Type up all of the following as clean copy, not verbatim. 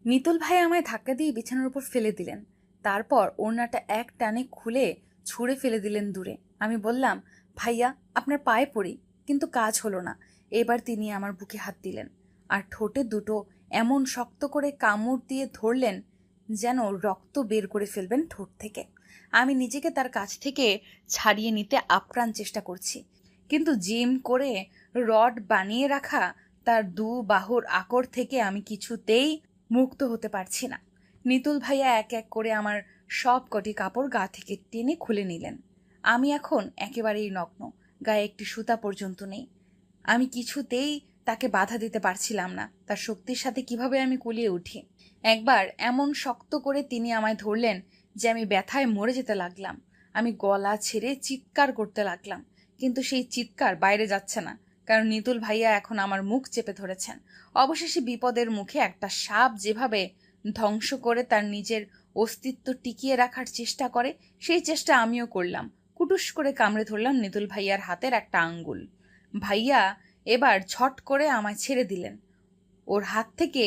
নিতুল ভাই আমায় ধাক্কা দিয়ে বিছানার উপর ফেলে দিলেন। তারপর ওড়নাটা এক টানে খুলে ছুঁড়ে ফেলে দিলেন দূরে। আমি বললাম, ভাইয়া আপনার পায়ে পড়ি। কিন্তু কাজ হলো না। এবার তিনি আমার বুকে হাত দিলেন আর ঠোঁটে দুটো এমন শক্ত করে কামড় দিয়ে ধরলেন যেন রক্ত বের করে ফেলবেন ঠোঁট থেকে। আমি নিজেকে তার কাছ থেকে ছাড়িয়ে নিতে আপ্রাণ চেষ্টা করছি, কিন্তু জিম করে রড বানিয়ে রাখা তার দু বাহুর আকড় থেকে আমি কিছুতেই মুক্ত হতে পারছি না। নিতুল ভাইয়া এক এক করে আমার সব কটি কাপড় গা থেকে টেনে খুলে নিলেন। আমি এখন একেবারেই নগ্ন, গায়ে একটি সুতা পর্যন্ত নেই। আমি কিছুতেই তাকে বাধা দিতে পারছিলাম না। তার শক্তির সাথে কিভাবে আমি কুলিয়ে উঠি। একবার এমন শক্ত করে তিনি আমায় ধরলেন যে আমি ব্যথায় মরে যেতে লাগলাম। আমি গলা ছেড়ে চিৎকার করতে লাগলাম, কিন্তু সেই চিৎকার বাইরে যাচ্ছে না, কারণ নিতুল ভাইয়া এখন আমার মুখ চেপে ধরেছেন। অবশেষে বিপদের মুখে একটা সাপ যেভাবে ধ্বংস করে তার নিজের অস্তিত্ব টিকিয়ে রাখার চেষ্টা করে, সেই চেষ্টা আমিও করলাম। কুটুস করে কামড়ে ধরলাম নিতুল ভাইয়ার হাতের একটা আঙ্গুল। ভাইয়া এবার ছট করে আমায় ছেড়ে দিলেন। ওর হাত থেকে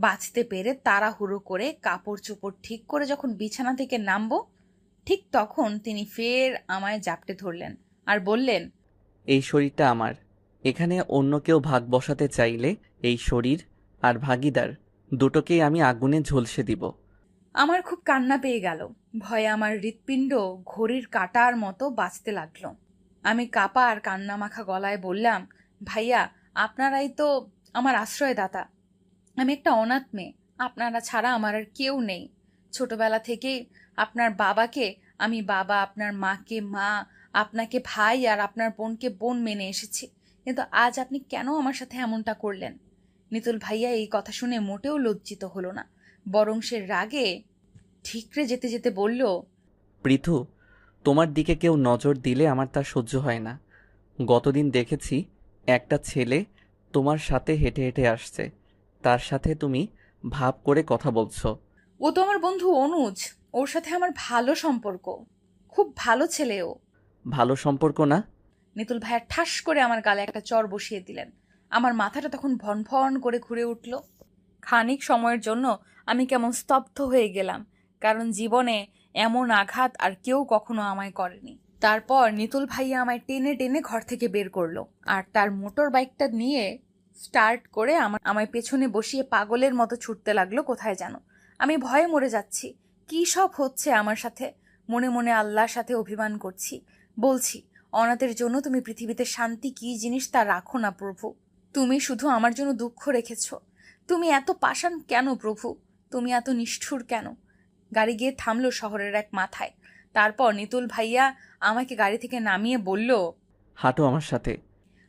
বাঁচতে পেরে তাড়াহুড়ো করে কাপড় চোপড় ঠিক করে যখন বিছানা থেকে নামবো, ঠিক তখন তিনি ফের আমায় জাপটে ধরলেন আর বললেন, এই শরীরটা আমার। এখানে অন্য কেউ ভাগ বসাতে চাইলে এই শরীর আর ভাগিদার দুটোকেই আমি আগুনে ঝলসে দিব। আমার খুব কান্না পেয়ে গেল। ভয়ে আমার হৃৎপিণ্ড ঘড়ির কাঁটার মতো বাজতে লাগলো। আমি কাপা আর কান্না মাখা গলায় বললাম, ভাইয়া আপনারাই তো আমার আশ্রয়দাতা। আমি একটা অনাথ মেয়ে, আপনারা ছাড়া আমার আর কেউ নেই। ছোটবেলা থেকেই আপনার বাবাকে আমি বাবা, আপনার মাকে মা, আপনাকে ভাই আর আপনার বোনকে বোন মেনে এসেছি। কিন্তু আজ আপনি কেন আমার সাথে এমনটা করলেন? নিতুল ভাইয়া এই কথা শুনে মোটেও লজ্জিত হলো না, বরং সে রাগে ঠিকরে যেতে যেতে বলল, পৃথু, তোমার দিকে কেউ নজর দিলে আমার তা সহ্য হয় না। গতদিন দেখেছি একটা ছেলে তোমার সাথে হেঁটে হেঁটে আসছে, তার সাথে তুমি ভাব করে কথা বলছো। ও তো আমার বন্ধু অনুজ। ওর সাথে আমার ভালো সম্পর্ক, খুব ভালো ছেলে ও। ভালো সম্পর্ক না? নিতুল ভাইয়া ঠাস করে আমার গালে একটা চড় বসিয়ে দিলেন। আমার মাথাটা তখন ভন ভন করে ঘুরে উঠল। খানিক সময়ের জন্য আমি কেমন স্তব্ধ হয়ে গেলাম, কারণ জীবনে এমন আঘাত আর কেউ কখনো আমায় করেনি। তারপর নিতুল ভাইয়া আমায় টেনে টেনে ঘর থেকে বের করলো আর তার মোটর বাইকটা নিয়ে স্টার্ট করে আমায় পেছনে বসিয়ে পাগলের মতো ছুটতে লাগলো কোথায় যেন। আমি ভয়ে মরে যাচ্ছি। কি সব হচ্ছে আমার সাথে! মনে মনে আল্লাহর সাথে অভিমান করছি। বলছি, অনাথের জন্য তুমি পৃথিবীতে শান্তি কি জিনিস তা রাখো না প্রভু। তুমি শুধু আমার জন্য দুঃখ রেখেছো। তুমি এত পাষাণ কেন প্রভু? তুমি এত নিষ্ঠুর কেন? গাড়ি গিয়ে থামলো শহরের এক মাথায়। তারপর নিতুল ভাইয়া আমাকে গাড়ি থেকে নামিয়ে বলল, হাঁটো আমার সাথে।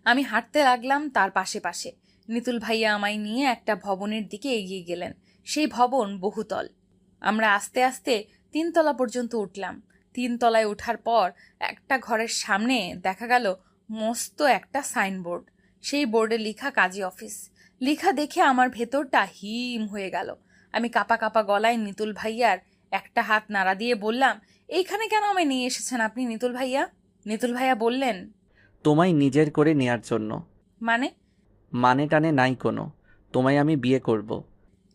আমি হাঁটতে লাগলাম তার পাশে পাশে। নিতুল ভাইয়া আমায় নিয়ে একটা ভবনের দিকে এগিয়ে গেলেন। সেই ভবন বহুতল। আমরা আস্তে আস্তে 3 তলা পর্যন্ত উঠলাম। 3 তলায় ওঠার পর একটা ঘরের সামনে দেখা গেল মস্ত একটা সাইনবোর্ড। সেই বোর্ডে লেখা কাজী অফিস। লেখা দেখে আমার ভেতরটা হিম হয়ে গেল। আমি কাপা কাপা গলায় নিতুল ভাইয়ার একটা হাত নাড়া দিয়ে বললাম, এইখানে কেন আমায় নিয়ে এসেছেন আপনি নিতুল ভাইয়া? নিতুল ভাইয়া বললেন, তোমায় নিজের করে নেয়ার জন্য। মানে? মানে টানে নাই কোনো। তোমায় আমি বিয়ে করব।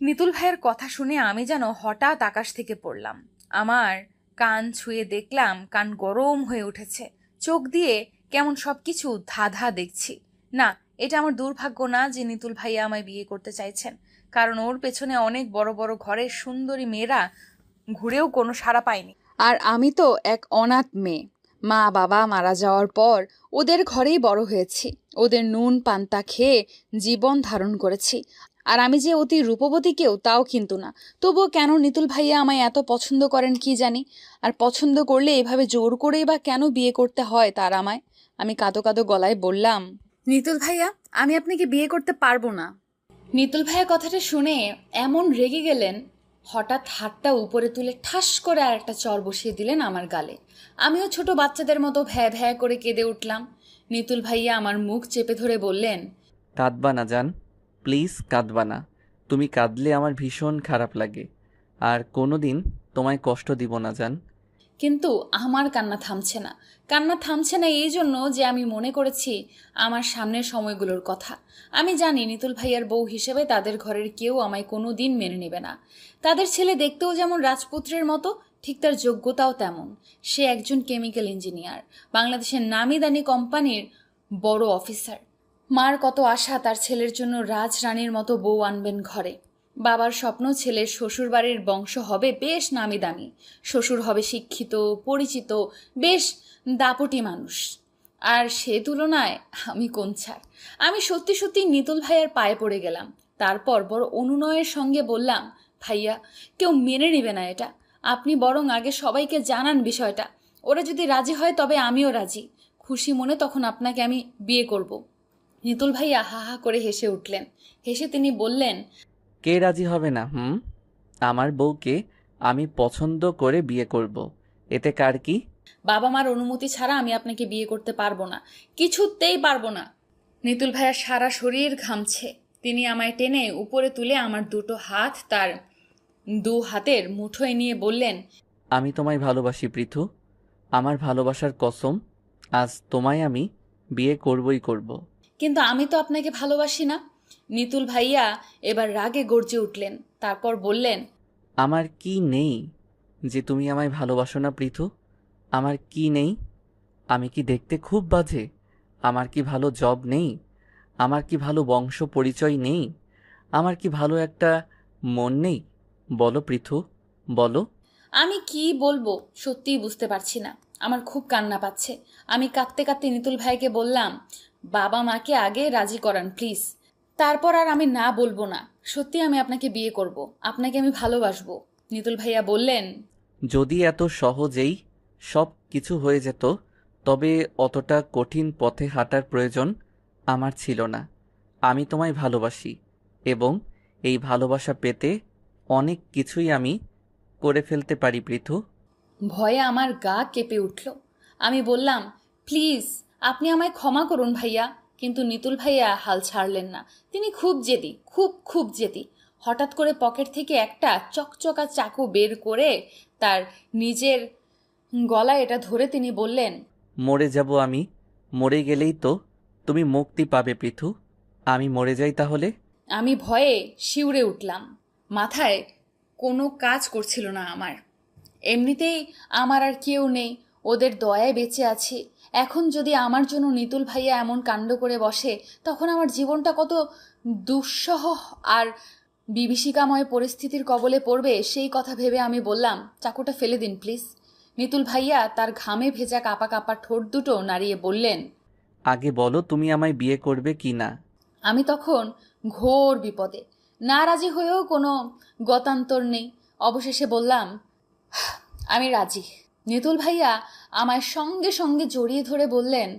নিতুল ভাইয়ের কথা শুনে আমি যেন হঠাৎ আকাশ থেকে পড়লাম। আমার কান ছুঁয়ে দেখলাম কান গরম হয়ে উঠেছে। চোখ দিয়ে কেমন সবকিছু ধাঁধা দেখছি। না, এটা আমার দুর্ভাগ্য না যে নিতুল ভাইয়া আমায় বিয়ে করতে চাইছেন, কারণ ওর পেছনে অনেক বড় বড় ঘরের সুন্দরী মেয়েরা ঘুরেও কোনো সাড়া পায়নি। আর আমি তো এক অনাথ মেয়ে। মা বাবা মারা যাওয়ার পর ওদের ঘরেই বড় হয়েছি। ওদের নুন পান্তা খেয়ে জীবন ধারণ করেছি। আর আমি যে অতি রূপবতী কেউ তাও কিন্তু না। তবুও কেন নিতুল ভাইয়া আমায় এত পছন্দ করেন কি জানি। আর পছন্দ করলে এভাবে জোর করেই বা কেন বিয়ে করতে হয় তার আমায়? আমি কাঁদো কাঁদো গলায় বললাম, নিতুল ভাইয়া, আমি আপনাকে বিয়ে করতে পারবো না। নিতুল ভাইয়া কথাটা শুনে এমন রেগে গেলেন, হঠাৎ হাতটা উপরে তুলে ঠাস করে আর একটা চর বসিয়ে দিলেন আমার গালে। আমিও ছোট বাচ্চাদের মতো ভ্যা ভ্যা করে কেঁদে উঠলাম। নিতুল ভাইয়া আমার মুখ চেপে ধরে বললেন, কাঁদবা না জান, প্লিজ কাঁদবা না। তুমি কাঁদলে আমার ভীষণ খারাপ লাগে। আর কোনো দিন তোমায় কষ্ট দিব না জান। কিন্তু আমার কান্না থামছে না। কান্না থামছে না এই জন্য যে আমি মনে করেছি আমার সামনের সময়গুলোর কথা। আমি জানি নিতুল ভাইয়ার বউ হিসেবে তাদের ঘরের কেউ আমায় কোনো দিন মেনে নেবে না। তাদের ছেলে দেখতেও যেমন রাজপুত্রের মতো, ঠিক তার যোগ্যতাও তেমন। সে একজন কেমিক্যাল ইঞ্জিনিয়ার, বাংলাদেশের নামি দামি কোম্পানির বড় অফিসার। মার কত আশা তার ছেলের জন্য রাজরানীর মতো বউ আনবেন ঘরে। বাবার স্বপ্ন ছেলের শ্বশুরবাড়ির বংশ হবে বেশ নামি দামি, শ্বশুর হবে শিক্ষিত, পরিচিত, বেশ দাপটি মানুষ। আর সে তুলনায় আমি কোন ছাড়। আমি সত্যি সত্যি নিতুল ভাইয়ার পায়ে পড়ে গেলাম। তারপর বড় অনুনয়ের সঙ্গে বললাম, ভাইয়া, কেউ মেনে নেবে না এটা। আপনি বরং আগে সবাইকে জানান বিষয়টা। ওরা যদি রাজি হয় তবে আমিও রাজি। খুশি মনে তখন আপনাকে আমি বিয়ে করব। নিতুল ভাইয়া হা হা করে হেসে উঠলেন। হেসে তিনি বললেন, কে রাজি হবে না? আমার বউকে আমি পছন্দ করে বিয়ে করব। এতে কার কি? বাবা মার অনুমতি ছাড়া আমি আপনাকে বিয়ে করতে পারবো না, কিছুতেই পারবো না। নিতুল ভাইয়ার সারা শরীর ঘামছে। তিনি আমায় টেনে উপরে তুলে আমার দুটো হাত তার দু হাতের মুঠোয় নিয়ে বললেন, আমি তোমায় ভালোবাসি পৃথু। আমার ভালোবাসার কসম, আজ তোমায় আমি বিয়ে করবই করব। কিন্তু আমি তো আপনাকে ভালোবাসি না। নিতুল ভাইয়া এবার রাগে গর্জে উঠলেন। তারপর বললেন, আমার কি নেই যে তুমি আমায় ভালোবাসো না পৃথু? আমার কি নেই? আমি কি দেখতে খুব বাজে? আমার কি ভালো জব নেই? আমার কি ভালো বংশ পরিচয় নেই? আমার কি ভালো একটা মন নেই? বলো পৃথু, বলো। আমি কি বলবো সত্যিই বুঝতে পারছি না। আমার খুব কান্না পাচ্ছে। আমি কাঁদতে কাঁদতে নিতুল ভাইকে বললাম, বাবা মাকে আগে রাজি করান প্লিজ, তারপর আর আমি না বলবো না। সত্যি আমি আপনাকে বিয়ে করব, আপনাকে আমি ভালোবাসবো। নিতুল ভাইয়া বললেন, যদি এত সহজেই সব কিছু হয়ে যেত তবে অতটা কঠিন পথে হাঁটার প্রয়োজন আমার ছিল না। আমি তোমায় ভালোবাসি এবং এই ভালোবাসা পেতে অনেক কিছুই আমি করে ফেলতে পারি পৃথু। ভয়ে আমার গা কেঁপে উঠল। আমি বললাম, প্লিজ আপনি আমায় ক্ষমা করুন ভাইয়া। কিন্তু নিতুল ভাইয়া হাল ছাড়লেন না। তিনি খুব জেদি, খুব খুব জেদি। হঠাৎ করে পকেট থেকে একটা চকচকা চাকু বের করে তার নিজের গলায় এটা ধরে তিনি বললেন, মরে যাব আমি। মরে গেলেই তো তুমি মুক্তি পাবে পৃথু। আমি মরে যাই তাহলে? আমি ভয়ে শিউরে উঠলাম। মাথায় কোনো কাজ করছিল না আমার। এমনিতেই আমার আর কেউ নেই, ওদের দয়ায় বেঁচে আছি। এখন যদি আমার জন্য নিতুল ভাইয়া এমন কাণ্ড করে বসে, তখন আমার জীবনটা কত দুঃসহ আর বিভীষিকাময় পরিস্থিতির কবলে পড়বে সেই কথা ভেবে আমি বললাম, চাকুটা ফেলে দিন প্লিজ। নিতুল ভাইয়া তার ঘামে ভেজা কাপা কাপা ঠোঁট দুটো নাড়িয়ে বললেন, আগে বলো তুমি আমায় বিয়ে করবে কি না? আমি তখন ঘোর বিপদে। না রাজি হয়েও কোনো গতান্তর নেই। অবশেষে বললাম, আমি রাজি। নিতুল ভাইয়া আমায় সঙ্গে সঙ্গে জড়িয়ে ধরে বললেন,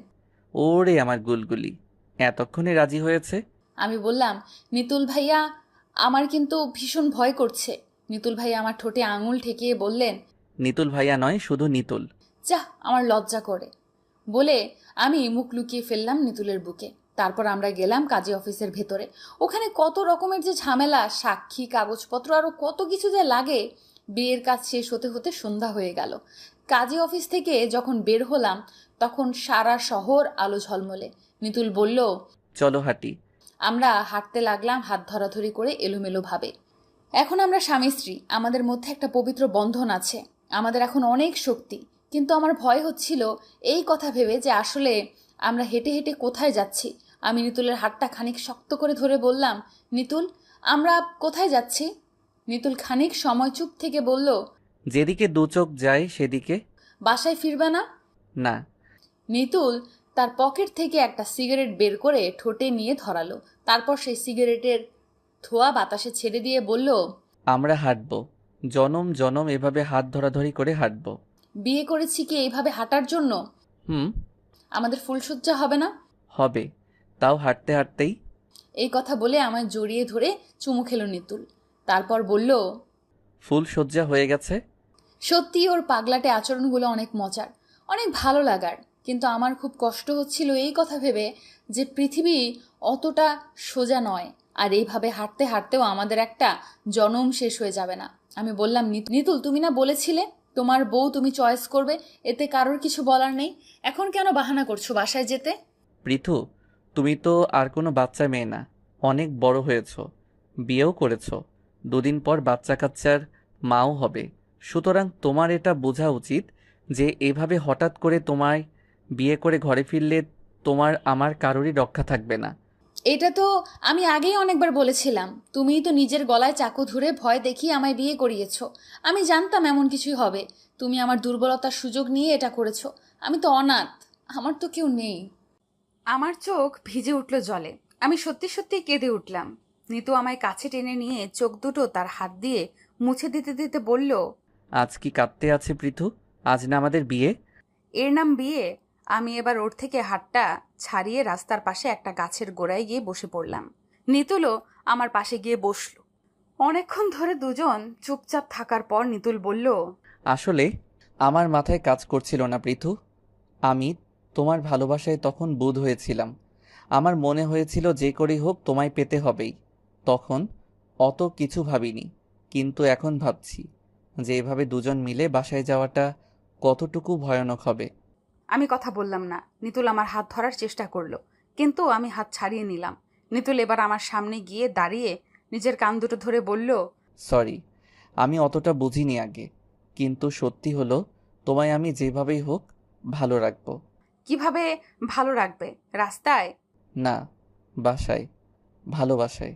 ওরে আমার গুলগুলি, এতক্ষণে রাজি হয়েছে? আমি বললাম, নিতুল ভাইয়া আমার কিন্তু ভীষণ ভয় করছে। নিতুল ভাইয়া আমার ঠোঁটে আঙুল ঠেকিয়ে বললেন, নিতুল ভাইয়া নয়, শুধু নিতুল। যা, আমার লজ্জা করে। বলে আমি মুখ লুকিয়ে ফেললাম নিতুলের বুকে। তারপর আমরা গেলাম কাজী অফিসের ভেতরে। ওখানে কত রকমের যে ঝামেলা, সাক্ষী, কাগজপত্র, আরও কত কিছু যে লাগে। বিয়ের কাজ শেষ হতে হতে সন্ধ্যা হয়ে গেল। কাজী অফিস থেকে যখন বের হলাম তখন সারা শহর আলো ঝলমলে। নিতুল বলল, চলো হাঁটি। আমরা হাঁটতে লাগলাম হাত ধরাধরি করে এলোমেলো ভাবে। এখন আমরা স্বামী স্ত্রী, আমাদের মধ্যে একটা পবিত্র বন্ধন আছে, আমাদের এখন অনেক শক্তি। কিন্তু আমার ভয় হচ্ছিল এই কথা ভেবে যে আসলে আমরা হেঁটে হেঁটে কোথায় যাচ্ছি। আমি নিতুলের হাতটা খানিক শক্ত করে ধরে বললাম, নিতুল, আমরা কোথায় যাচ্ছি? নিতুল খানিক সময় চুপ থেকে বলল, যেদিকে দু চোখ যায় সেদিকে। বাসায় ফিরবে না? না। নিতুল তার পকেট থেকে একটা সিগারেট বের করে ঠোঁটে নিয়ে ধরালো। তারপর সেই সিগারেটের ধোঁয়া বাতাসে ছেড়ে দিয়ে বলল, আমরা হাঁটবো, জনম জনম এভাবে হাত ধরাধরি করে হাঁটবো। বিয়ে করেছি কি এইভাবে হাঁটার জন্য? হুম। আমাদের ফুলসজ্জা হবে না? হবে, তাও হাঁটতে হাঁটতেই। এই কথা বলে আমায় জড়িয়ে ধরে চুমু খেলো নিতুল। তারপর বলল, ফুল সজ্জা হয়ে গেছে। সত্যি ওর পাগলাটে আচরণগুলো অনেক মজার, অনেক ভালো লাগার। কিন্তু আমার খুব কষ্ট হচ্ছিল এই কথা ভেবে যে পৃথিবী অতটা সোজা নয়, আর এইভাবে হাঁটতে হাঁটতেও আমাদের একটা জনম শেষ হয়ে যাবে না। আমি বললাম, নিতুল, তুমি না বলেছিলে তোমার বউ তুমি চয়েস করবে, এতে কারোর কিছু বলার নেই। এখন কেন বাহানা করছো বাসায় যেতে? পৃথু, তুমি তো আর কোনো বাচ্চা মেয়ে না, অনেক বড় হয়েছো, বিয়েও করেছো, দুদিন পর বাচ্চা কাচ্চার মাও হবে। সুতরাং তোমার এটা বোঝা উচিত যে এভাবে হঠাৎ করে তোমায় বিয়ে করে ঘরে ফিরলে তোমার আমার কারোরই রক্ষা থাকবে না। এটা তো আমি আগেই অনেকবার বলেছিলাম। তুমিই তো নিজের গলায় চাকু ধরে ভয় দেখিয়ে আমায় বিয়ে করিয়েছো। আমি জানতাম এমন কিছুই হবে। তুমি আমার দুর্বলতার সুযোগ নিয়ে এটা করেছো। আমি তো অনাথ, আমার তো কেউ নেই। আমার চোখ ভিজে উঠল জলে। আমি সত্যি সত্যি কেঁদে উঠলাম। নিতু আমায় কাছে টেনে নিয়ে চোখ দুটো তার হাত দিয়ে মুছে দিতে দিতে বলল, আজ কি কাঁদতে আছে পৃথু? আজ না আমাদের বিয়ে? এর নাম বিয়ে? আমি এবার ওর থেকে হাতটা ছাড়িয়ে রাস্তার পাশে একটা গাছের গোড়ায় গিয়ে বসে পড়লাম। নিতুলও আমার পাশে গিয়ে বসলো। অনেকক্ষণ ধরে দুজন চুপচাপ থাকার পর নিতুল বলল, আসলে আমার মাথায় কাজ করছিল না পৃথু। আমি তোমার ভালোবাসায় তখন বুঁদ হয়েছিলাম। আমার মনে হয়েছিল যে করেই হোক তোমায় পেতে হবেই। তখন অত কিছু ভাবিনি, কিন্তু এখন ভাবছি যে এভাবে দুজন মিলে বাসায় যাওয়াটা কতটুকু ভয়ানক হবে। আমি কথা বললাম না। নিতুল আমার হাত ধরার চেষ্টা করলো, কিন্তু আমি হাত ছাড়িয়ে নিলাম। নিতুল এবার আমার সামনে গিয়ে দাঁড়িয়ে নিজের কান দুটো ধরে বলল, সরি, আমি অতটা বুঝিনি আগে, কিন্তু সত্যি হলো তোমায় আমি যেভাবেই হোক ভালো রাখবো। কিভাবে ভালো রাখবে? রাস্তায়? না, বাসায়, ভালোবাসায়।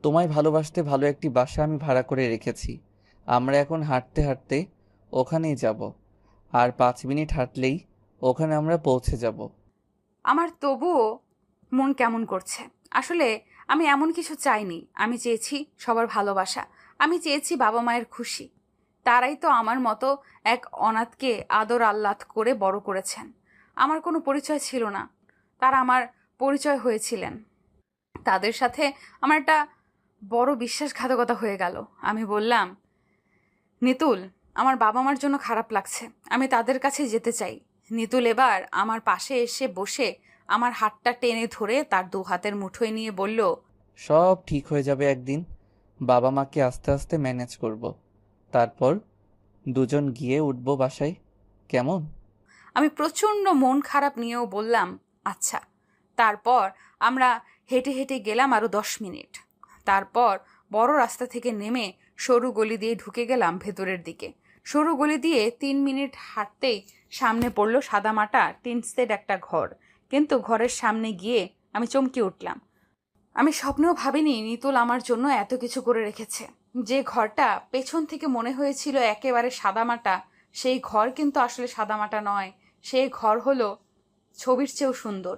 তোমায় ভালোবাসতে ভালো একটি বাসা আমি ভাড়া করে রেখেছি। আমরা এখন হাঁটতে হাঁটতে ওখানেই যাব, আর 5 মিনিট হাঁটলেই ওখানে আমরা পৌঁছে যাব। আমার তবুও মন কেমন করছে। আসলে আমি এমন কিছু চাইনি। আমি চেয়েছি সবার ভালোবাসা। আমি চেয়েছি বাবা মায়ের খুশি। তারাই তো আমার মতো এক অনাথকে আদর আহ্লাদ করে বড় করেছেন। আমার কোনো পরিচয় ছিল না, তারা আমার পরিচয় হয়েছিলেন। তাদের সাথে আমার একটা বড় বিশ্বাসঘাতকতা হয়ে গেল। আমি বললাম, নিতুল, আমার বাবা মার জন্য খারাপ লাগছে, আমি তাদের কাছে যেতে চাই। নিতুল এবার আমার পাশে এসে বসে আমার হাতটা টেনে ধরে তার 2 হাতের মুঠোয় নিয়ে বলল, সব ঠিক হয়ে যাবে একদিন। বাবা মাকে আস্তে আস্তে ম্যানেজ করব, তারপর দুজন গিয়ে উঠবো বাসায়, কেমন? আমি প্রচণ্ড মন খারাপ নিয়েও বললাম, আচ্ছা। তারপর আমরা হেঁটে হেঁটে গেলাম আরও 10 মিনিট। তারপর বড় রাস্তা থেকে নেমে সরু গলি দিয়ে ঢুকে গেলাম ভেতরের দিকে। সরু গলি দিয়ে 3 মিনিট হাঁটতেই সামনে পড়লো সাদামাটা টিন সেট একটা ঘর। কিন্তু ঘরের সামনে গিয়ে আমি চমকে উঠলাম। আমি স্বপ্নেও ভাবিনি নিতুল আমার জন্য এত কিছু করে রেখেছে। যে ঘরটা পেছন থেকে মনে হয়েছিল একেবারে সাদামাটা, সেই ঘর কিন্তু আসলে সাদামাটা নয়। সেই ঘর হলো ছবির চেয়েও সুন্দর।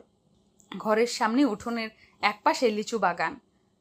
ঘরের সামনে উঠোনের একপাশে লিচু বাগান,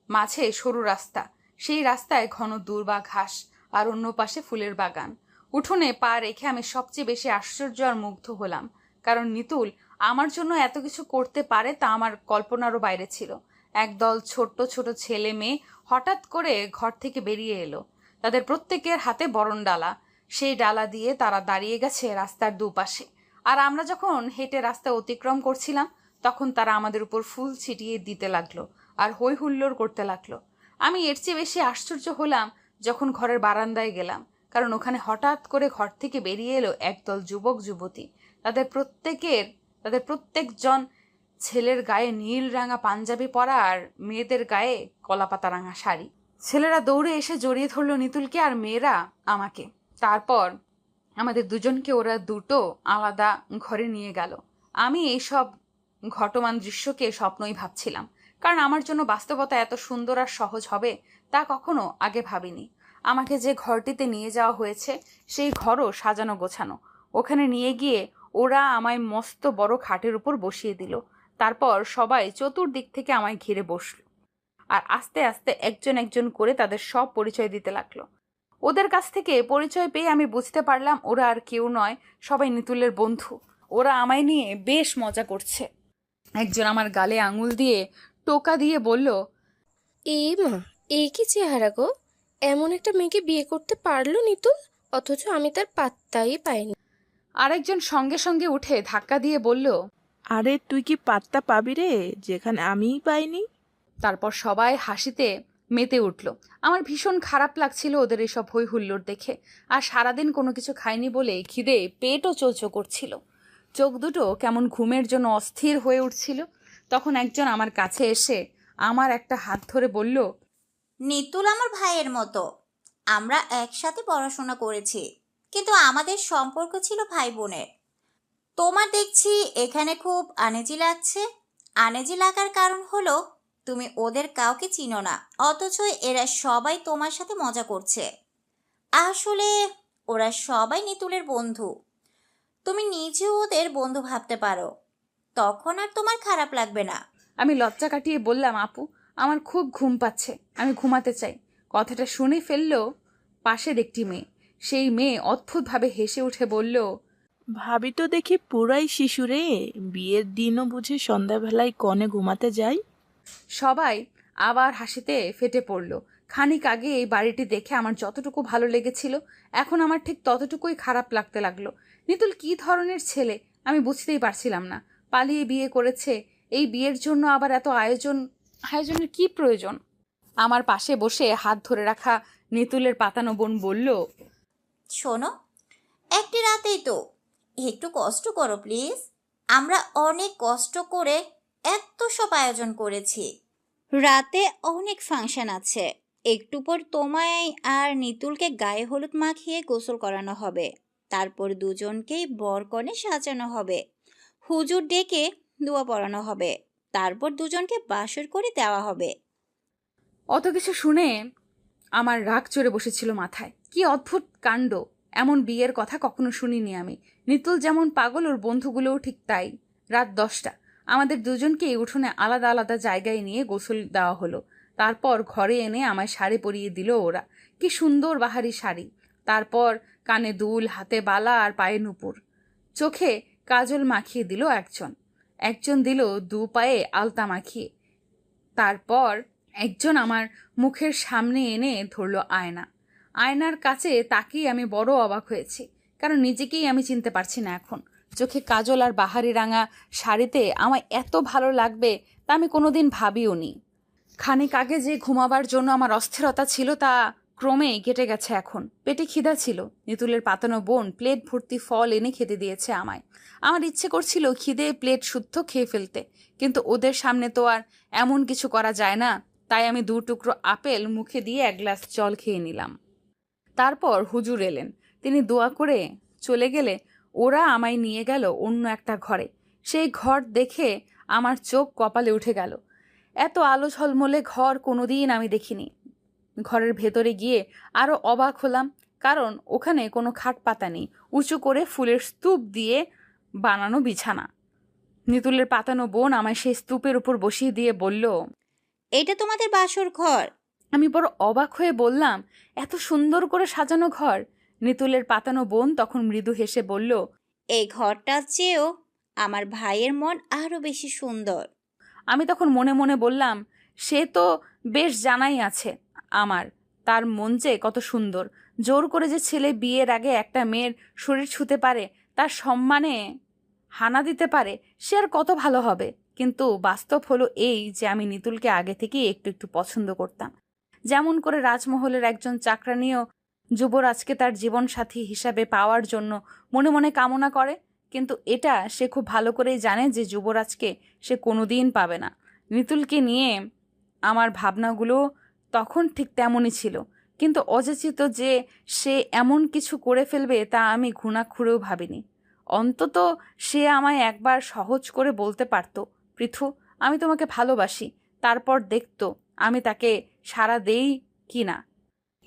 মাঝে সরু রাস্তা, সেই রাস্তায় ঘন দূর্বা ঘাস, আর অন্য পাশে ফুলের বাগান। উঠোনে পা রেখে আমি সবচেয়ে বেশি আশ্চর্য আর মুগ্ধ হলাম, কারণ নিতুল আমার জন্য এত কিছু করতে পারে তা আমার কল্পনারও বাইরে ছিল। একদল ছোট্ট ছোট ছেলে মেয়ে হঠাৎ করে ঘর থেকে বেরিয়ে এলো। তাদের প্রত্যেকের হাতে বরণ ডালা। সেই ডালা দিয়ে তারা দাঁড়িয়ে গেছে রাস্তার দুপাশে। আর আমরা যখন হেঁটে রাস্তা অতিক্রম করছিলাম, তখন তারা আমাদের উপর ফুল ছিটিয়ে দিতে লাগলো আর হই হুল্লোড় করতে লাগলো। আমি এর চেয়ে বেশি আশ্চর্য হলাম যখন ঘরের বারান্দায় গেলাম, কারণ ওখানে হঠাৎ করে ঘর থেকে বেরিয়ে এলো একদল যুবক যুবতী। তাদের প্রত্যেকজন ছেলের গায়ে নীল রাঙা পাঞ্জাবি পরা আর মেয়েদের গায়ে কলাপাতা রাঙা শাড়ি। ছেলেরা দৌড়ে এসে জড়িয়ে ধরলো নিতুলকে, আর মেয়েরা আমাকে। তারপর আমাদের দুজনকে ওরা দুটো আলাদা ঘরে নিয়ে গেল। আমি এইসব ঘটমান দৃশ্যকে স্বপ্নই ভাবছিলাম, কারণ আমার জন্য বাস্তবতা এত সুন্দর আর সহজ হবে তা কখনো আগে ভাবিনি। আমাকে যে ঘরটিতে নিয়ে যাওয়া হয়েছে সেই ঘরও সাজানো গোছানো। ওখানে নিয়ে গিয়ে ওরা আমায় মস্ত বড় খাটের উপর বসিয়ে দিল। তারপর সবাই চতুর্দিক থেকে আমায় ঘিরে বসল, আর আস্তে আস্তে একজন একজন করে তাদের সব পরিচয় দিতে লাগলো। ওদের কাছ থেকে পরিচয় পেয়ে আমি বুঝতে পারলাম ওরা আর কেউ নয়, সবাই নিতুলের বন্ধু। ওরা আমায় নিয়ে বেশ মজা করছে। একজন আমার গালে আঙুল দিয়ে টোকা দিয়ে বলল, এই মা, এই কি চেহারা গো! এমন একটা মেয়েকে বিয়ে করতে পারলো নিতুল, অথচ আমি তার পাত্তাই পাইনি। আরেকজন সঙ্গে সঙ্গে উঠে ধাক্কা দিয়ে বলল, আরে তুই কি পাত্তা পাবি রে, যেখানে আমিই পাইনি? তারপর সবাই হাসিতে মেতে উঠল। আমার ভীষণ খারাপ লাগছিল ওদের এসব হই হুল্লোড় দেখে। আর সারাদিন কোনো কিছু খাইনি বলে খিদে পেটও চোচো করছিল। চোখ দুটো কেমন ঘুমের জন্য অস্থির হয়ে উঠছিল। তখন একজন আমার কাছে এসে আমার একটা হাত ধরে বলল, নিতুল আমার ভাইয়ের মতো। আমরা একসাথে পড়াশোনা করেছি, কিন্তু আমাদের সম্পর্ক ছিল ভাই বোনের। তোমার দেখছি এখানে খুব আনেজি লাগছে। আনেজি লাগার কারণ হলো তুমি ওদের কাউকে চিনো না, অথচ এরা সবাই তোমার সাথে মজা করছে। আসলে ওরা সবাই নিতুলের বন্ধু। তুমি নিজেও ওদের বন্ধু ভাবতে পারো, তখন আর তোমার খারাপ লাগবে না। আমি লজ্জা কাটিয়ে বললাম, আপু আমার খুব ঘুম পাচ্ছে, আমি ঘুমাতে চাই। কথাটা শুনে ফেললো পাশের একটি মেয়ে। সেই মেয়ে অদ্ভুতভাবে হেসে উঠে বলল, ভাবি তো দেখি পুরাই শিশু রে। বিয়ের দিনও বুঝি সন্ধ্যাবেলায় কনে ঘুমাতে যাই। সবাই আবার হাসিতে ফেটে পড়ল। খানিক আগে এই বাড়িটি দেখে আমার যতটুকু ভালো লেগেছিল, এখন আমার ঠিক ততটুকুই খারাপ লাগতে লাগলো। নিতুল কি ধরনের ছেলে আমি বুঝতেই পারছিলাম না। পালিয়ে বিয়ে করেছে, এই বিয়ের জন্য আবার এত আয়োজনের কি প্রয়োজন? আমার পাশে বসে হাত ধরে রাখা নিতুলের পাতানো বোন বলল, শোনো, একটি রাতেই তো, একটু কষ্ট করো প্লিজ। আমরা অনেক কষ্ট করে এত সব আয়োজন করেছি। রাতে অনেক ফাংশন আছে। একটু পর তোমায় আর নিতুলকে গায়ে হলুদ মাখিয়ে গোসল করানো হবে। তারপর দুজনকেই বরকনে সাজানো হবে। হুজুর ডেকে দোয়া পড়ানো হবে। তারপর দুজনকে বাসর করে দেওয়া হবে। অত কিছু শুনে আমার রাগ চড়ে বসেছিল মাথায়। কি অদ্ভুত কাণ্ড! এমন বিয়ের কথা কখনো শুনিনি আমি। নিতুল যেমন পাগল, ওর বন্ধুগুলোও ঠিক তাই। রাত 10টা। আমাদের দুজনকেই উঠোনে আলাদা আলাদা জায়গায় নিয়ে গোসল দেওয়া হলো। তারপর ঘরে এনে আমায় শাড়ি পরিয়ে দিল ওরা। কি সুন্দর বাহারি শাড়ি! তারপর কানে দুল, হাতে বালা আর পায়ে নুপুর। চোখে কাজল মাখিয়ে দিল একজন, একজন দিল 2 পায়ে আলতা মাখিয়ে। তারপর একজন আমার মুখের সামনে এনে ধরল আয়না। আয়নার কাছে তাকিয়ে আমি বড় অবাক হয়েছি, কারণ নিজেকেই আমি চিনতে পারছি না এখন। চোখে কাজল আর বাহারি রাঙা শাড়িতে আমায় এত ভালো লাগবে তা আমি কোনোদিন ভাবিও নি। খানিক আগে যে ঘুমাবার জন্য আমার অস্থিরতা ছিল তা ক্রমেই কেটে গেছে এখন। পেটে খিদা ছিল। নিতুলের পাতানো বোন প্লেট ভর্তি ফল এনে খেতে দিয়েছে আমায়। আমার ইচ্ছে করছিল খিদে প্লেট শুদ্ধ খেয়ে ফেলতে, কিন্তু ওদের সামনে তো আর এমন কিছু করা যায় না। তাই আমি 2 টুকরো আপেল মুখে দিয়ে 1 গ্লাস জল খেয়ে নিলাম। তারপর হুজুর এলেন। তিনি দোয়া করে চলে গেলে ওরা আমায় নিয়ে গেল অন্য একটা ঘরে। সেই ঘর দেখে আমার চোখ কপালে উঠে গেল। এত আলো ঝলমলে ঘর কোনোদিন আমি দেখিনি। ঘরের ভেতরে গিয়ে আরো অবাক হলাম, কারণ ওখানে কোনো খাট পাতা নেই। উঁচু করে ফুলের স্তূপ দিয়ে বানানো বিছানা। নিতুলের পাতানো বোন আমায় সেই স্তূপের উপর বসিয়ে দিয়ে বলল, এটা তোমাদের বাসর ঘর। আমি বড় অবাক হয়ে বললাম, এত সুন্দর করে সাজানো ঘর? নিতুলের পাতানো বোন তখন মৃদু হেসে বলল, এই ঘরটার চেয়েও আমার ভাইয়ের মন আরো বেশি সুন্দর। আমি তখন মনে মনে বললাম, সে তো বেশ জানাই আছে আমার, তার মন যে কত সুন্দর। জোর করে যে ছেলে বিয়ের আগে একটা মেয়ের শরীর ছুঁতে পারে, তার সম্মানে হানা দিতে পারে, সে আর কত ভালো হবে। কিন্তু বাস্তব হলো এই যে আমি নিতুলকে আগে থেকেই একটু একটু পছন্দ করতাম। যেমন করে রাজমহলের একজন চাকরানীও যুবরাজকে তার জীবনসাথী হিসাবে পাওয়ার জন্য মনে মনে কামনা করে, কিন্তু এটা সে খুব ভালো করেই জানে যে যুবরাজকে সে কোনোদিন পাবে না। নিতুলকে নিয়ে আমার ভাবনাগুলো তখন ঠিক তেমনই ছিল, কিন্তু অযাচিত যে সে এমন কিছু করে ফেলবে তা আমি ঘুণাক্ষুরেও ভাবিনি। অন্তত সে আমায় একবার সহজ করে বলতে পারত, পৃথু আমি তোমাকে ভালোবাসি। তারপর দেখতো আমি তাকে সাড়া দেই কি না।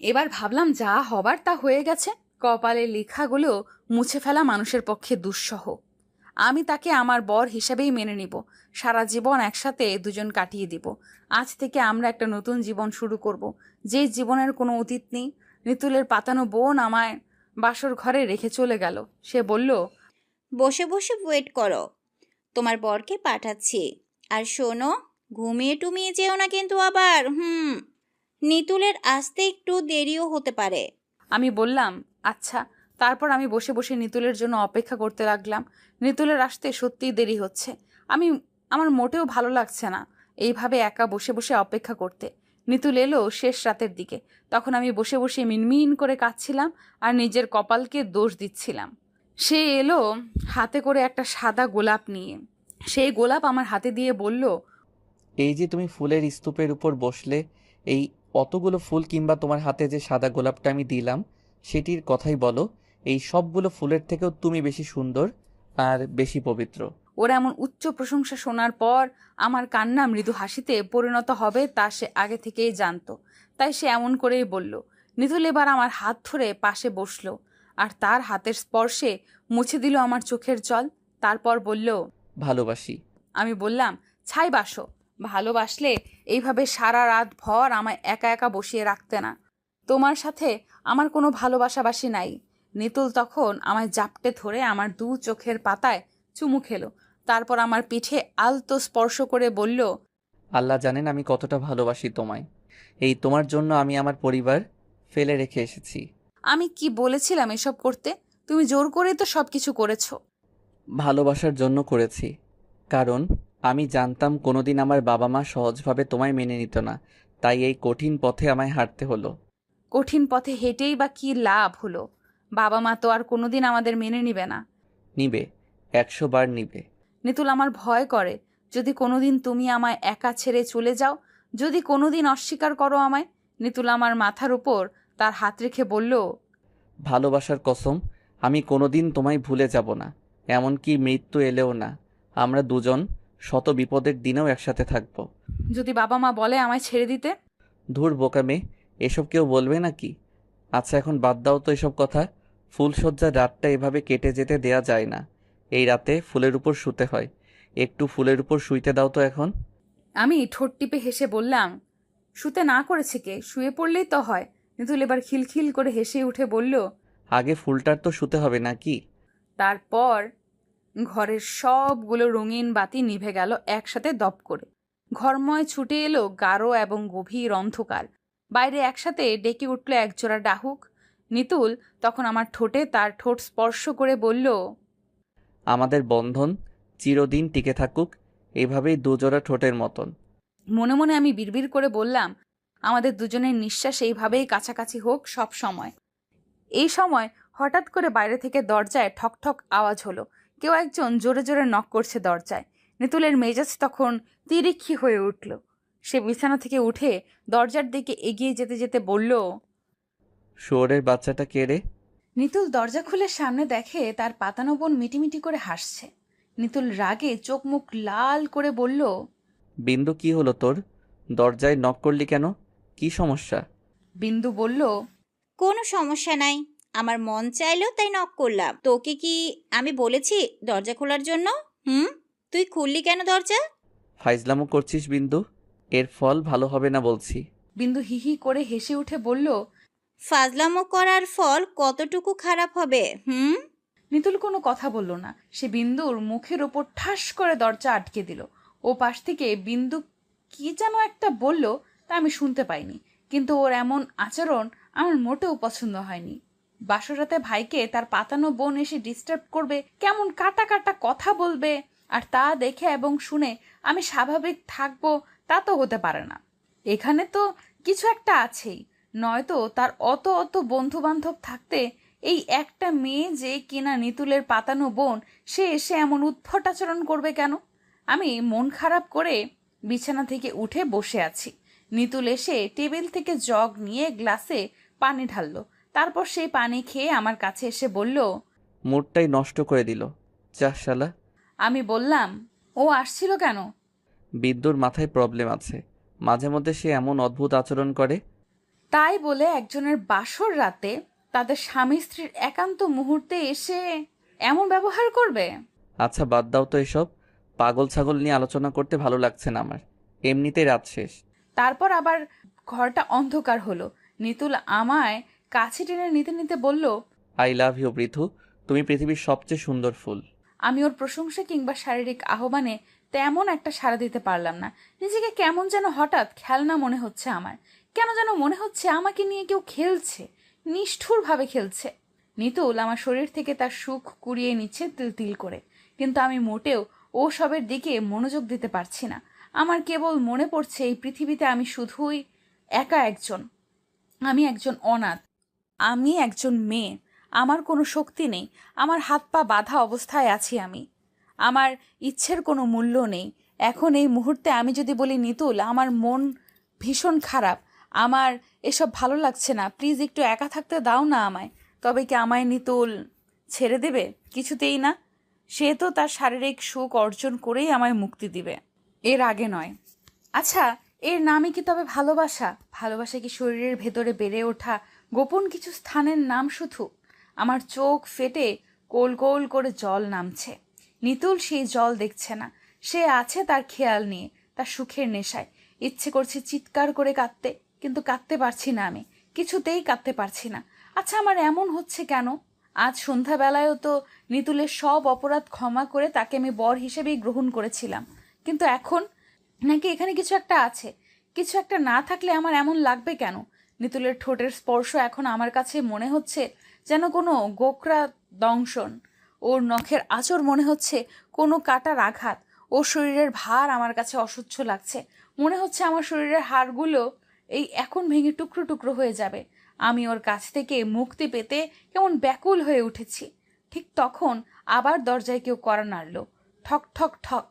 এবার ভাবলাম যা হবার তা হয়ে গেছে। কপালের লেখাগুলো মুছে ফেলা মানুষের পক্ষে দুঃসহ। আমি তাকে আমার বর হিসেবেই মেনে নিব। সারা জীবন একসাথে দুজন কাটিয়ে দিব। আজ থেকে আমরা একটা নতুন জীবন শুরু করব, যে জীবনের কোনো অতীত নেই। নিতুলের পাতানো বোন আমায় বাসর ঘরে রেখে চলে গেল। সে বলল, বসে বসে ওয়েট করো, তোমার বরকে পাঠাচ্ছি। আর শোনো, ঘুমিয়ে টুমিয়ে যেও না কিন্তু আবার। নিতুলের আসতে একটু দেরিও হতে পারে। আমি বললাম, আচ্ছা। তারপর আমি বসে বসে নিতুলের জন্য অপেক্ষা করতে লাগলাম। নিতুলের আসতে সত্যিই দেরি হচ্ছে। আমার মোটেও ভালো লাগছে না এইভাবে একা বসে বসে অপেক্ষা করতে। নিতুল এলো শেষ রাতের দিকে। তখন আমি বসে বসে মিনমিন করে কাঁদছিলাম আর নিজের কপালকে দোষ দিচ্ছিলাম। সে এলো হাতে করে একটা সাদা গোলাপ নিয়ে। সেই গোলাপ আমার হাতে দিয়ে বলল, এই যে তুমি ফুলের স্তূপের উপর বসলে, এই অতগুলো ফুল কিংবা তোমার হাতে যে সাদা গোলাপটা আমি দিলাম সেটির কথাই বলো। এই সবগুলো ফুলের থেকেও তুমি বেশি সুন্দর আর বেশি পবিত্র। ওর এমন উচ্চ প্রশংসা শোনার পর আমার কান্না মৃদু হাসিতে পরিণত হবে তা সে আগে থেকেই জানতো। তাই সে এমন করেই বলল। নিতুল এবার আমার হাত ধরে পাশে বসলো আর তার হাতের স্পর্শে মুছে দিল আমার চোখের জল। তারপর বলল, ভালোবাসি। আমি বললাম, ছাই বাসো, ভালোবাসলে এইভাবে সারা রাত ভর আমায় একা একা বসিয়ে রাখতে না। তোমার সাথে আমার কোনো ভালোবাসাবাসি নাই। নিতুল তখন আমায় জাপটে ধরে আমার দু চোখের পাতায় চুমু খেলো। তারপর আমার পিঠে আলতো স্পর্শ করে বলল, আল্লাহ জানেন আমি কতটা ভালোবাসি তোমায়। এই তোমার জন্য আমি আমার পরিবার ফেলে রেখে এসেছি। আমি কি বলেছিলাম এসব করতে? তুমি জোর করেই তো সবকিছু করেছো। ভালোবাসার জন্য করেছি, কারণ আমি জানতাম কোনোদিন আমার বাবা মা সহজভাবে তোমায় মেনে নিত না, তাই এই কঠিন পথে আমায় হাঁটতে হলো। কঠিন পথে হেঁটেই বা কি লাভ হলো? বাবা মা তো আর কোনোদিন আমাদের মেনে নিবে না। নিবে, 100 বার নিবে। নিতুল, আমার ভয় করে, যদি কোনোদিন তুমি আমায় একা ছেড়ে চলে যাও, যদি কোনোদিন অস্বীকার করো আমায়। নিতুল আমার মাথার উপর তার হাত রেখে বলল, ভালোবাসার কসম, আমি কোনোদিন তোমায় ভুলে যাব না, এমনকি মৃত্যু এলেও না। আমরা দুজন শত বিপদের দিনেও একসাথে থাকব। যদি বাবা মা বলে আমায় ছেড়ে দিতে? ধুর বোকা মেয়ে, এসব কেউ বলবে নাকি? আচ্ছা এখন বাদ দাও তো এসব কথা। ফুলশয্যার রাতটা এভাবে কেটে যেতে দেয়া যায় না। এই রাতে ফুলের উপর শুতে হয়, একটু ফুলের উপর শুইতে দাও তো এখন। আমি ঠোঁট টিপে হেসে বললাম, শুতে না করেছে কে? শুয়ে পড়লেই তো হয়। নিতুল এবার খিলখিল করে হেসে উঠে বলল, আগে ফুলটার তো শুতে হবে নাকি? তারপর ঘরের সবগুলো রঙিন বাতি নিভে গেল একসাথে দপ করে। ঘরময় ছুটে এলো গাঢ় এবং গভীর অন্ধকার। বাইরে একসাথে ডেকে উঠল একজোড়া ডাহুক। নিতুল তখন আমার ঠোঁটে তার ঠোঁট স্পর্শ করে বলল, আমাদের বন্ধন চিরদিন টিকে থাকুক, এভাবেই দুজোড়া ঠোঁটের মতন। মনে মনে আমি বিড়বিড় করে বললাম, আমাদের দুজনের নিঃশ্বাস এইভাবেই কাছাকাছি হোক সব সময়। এই সময় হঠাৎ করে বাইরে থেকে দরজায় ঠক ঠক আওয়াজ হলো। কেউ একজন জোরে জোরে নক করছে দরজায়। নিতুলের মেজাজ তখন তিরিক্ষি হয়ে উঠল। সে বিছানা থেকে উঠে দরজার দিকে এগিয়ে যেতে যেতে বলল, শুয়োরের বাচ্চাটা কে রে? নিতুল দরজা খুলে সামনে দেখে তার পাতানো বোন মিটিমিটি করে হাসছে। নিতুল রাগে চোখ মুখ লাল করে বলল, বিন্দু, কি হলো তোর? দরজায় নক করলি কেন? কি সমস্যা? বিন্দু বলল, কোনো সমস্যা নাই, আমার মন চাইলো তাই নক করলাম। তোকে কি আমি বলেছি দরজা খোলার জন্য? তুই খুললি কেন দরজা? ফাইজলামো করছিস বিন্দু, এর ফল ভালো হবে না বলছি। বিন্দু হিহি করে হেসে উঠে বলল, ফাজলামো করার ফল কতটুকু খারাপ হবে? নিতুল কোনো কথা বলল না। সে বিন্দুর মুখের ওপর ঠাস করে দরজা আটকে দিল। ও পাশ থেকে বিন্দু কি যেন একটা বলল, তা আমি শুনতে পাইনি, কিন্তু ওর এমন আচরণ আমার মোটেও পছন্দ হয়নি। বাসরাতে ভাইকে তার পাতানো বোন এসে ডিস্টার্ব করবে, কেমন কাটা কাটা কথা বলবে, আর তা দেখে এবং শুনে আমি স্বাভাবিক থাকবো তা তো হতে পারে না। এখানে তো কিছু একটা আছেই, নয়তো তার অত অত বন্ধু বান্ধব থাকতে এই একটা মেয়ে যে কিনা নিতুলের পাতানো বোন, সে এসে এমন উদ্ভট আচরণ করবে কেন? আমি মন খারাপ করে বিছানা থেকে উঠে বসে আছি। নিতুল এসে টেবিল থেকে জগ নিয়ে গ্লাসে পানি ঢাললো। তারপর সেই পানি খেয়ে আমার কাছে এসে বলল, মুডটাই নষ্ট করে দিল, যা শালা। আমি বললাম, ও আসছিল কেন? বিদ্যুর মাথায় প্রবলেম আছে, মাঝে মধ্যে সে এমন অদ্ভুত আচরণ করে। তাই বলে একজনের বাসর রাতে তাদের স্বামী স্ত্রীর একান্ত মুহূর্তে এসে এমন ব্যবহার করবে? আচ্ছা বাদ দাও তো এসব, পাগল ছাগল নিয়ে আলোচনা করতে ভালো লাগছে না আমার, এমনিতেই রাত শেষ। তারপর আবার ঘরটা অন্ধকার হলো। নিতুল আমায় কাছে টেনে নিতে নিতে বলল, আই লাভ ইউ পৃথু, তুমি পৃথিবীর সবচেয়ে সুন্দর ফুল। আমি ওর প্রশংসা কিংবা শারীরিক আহ্বানে তেমন একটা সাড়া দিতে পারলাম না। নিজেকে কেমন যেন হঠাৎ খেলনা মনে হচ্ছে আমার। কেন যেন মনে হচ্ছে আমাকে নিয়ে কেউ খেলছে, নিষ্ঠুরভাবে খেলছে। নিতুল আমার শরীর থেকে তার সুখ কুড়িয়ে নিচ্ছে তিল তিল করে, কিন্তু আমি মোটেও ও সবের দিকে মনোযোগ দিতে পারছি না। আমার কেবল মনে পড়ছে এই পৃথিবীতে আমি শুধুই একা একজন। আমি একজন অনাথ, আমি একজন মেয়ে, আমার কোনো শক্তি নেই, আমার হাত পা বাঁধা অবস্থায় আছি আমি, আমার ইচ্ছের কোনো মূল্য নেই। এখন এই মুহূর্তে আমি যদি বলি নিতুল আমার মন ভীষণ খারাপ, আমার এসব ভালো লাগছে না, প্লিজ একটু একা থাকতে দাও না আমায়, তবে কি আমায় নিতুল ছেড়ে দেবে? কিছুতেই না। সে তো তার শারীরিক সুখ অর্জন করেই আমায় মুক্তি দিবে, এর আগে নয়। আচ্ছা, এর নামই কি তবে ভালোবাসা? ভালোবাসা কি শরীরের ভেতরে বেড়ে ওঠা গোপন কিছু স্থানের নাম শুধু? আমার চোখ ফেটে কোল কোল করে জল নামছে। নিতুল সেই জল দেখছে না, সে আছে তার খেয়াল নিয়ে, তার সুখের নেশায়। ইচ্ছে করছে চিৎকার করে কাঁদতে, কিন্তু কাঁদতে পারছি না আমি, কিছুতেই কাঁদতে পারছি না। আচ্ছা, আমার এমন হচ্ছে কেন? আজ সন্ধ্যাবেলায়ও তো নিতুলের সব অপরাধ ক্ষমা করে তাকে আমি বর হিসেবেই গ্রহণ করেছিলাম, কিন্তু এখন নাকি এখানে কিছু একটা আছে? কিছু একটা না থাকলে আমার এমন লাগবে কেন? নিতুলের ঠোঁটের স্পর্শ এখন আমার কাছে মনে হচ্ছে যেন কোনো গোকরা দংশন, ওর নখের আঁচড় মনে হচ্ছে কোনো কাটার আঘাত, ওর শরীরের ভার আমার কাছে অসহ্য লাগছে। মনে হচ্ছে আমার শরীরের হাড়গুলো এই এখন ভেঙে টুকরো টুকরো হয়ে যাবে। আমি ওর কাছ থেকে মুক্তি পেতে কেমন ব্যাকুল হয়ে উঠেছি। ঠিক তখন আবার দরজায় কেউ কড়া নাড়ল, ঠক ঠক ঠক।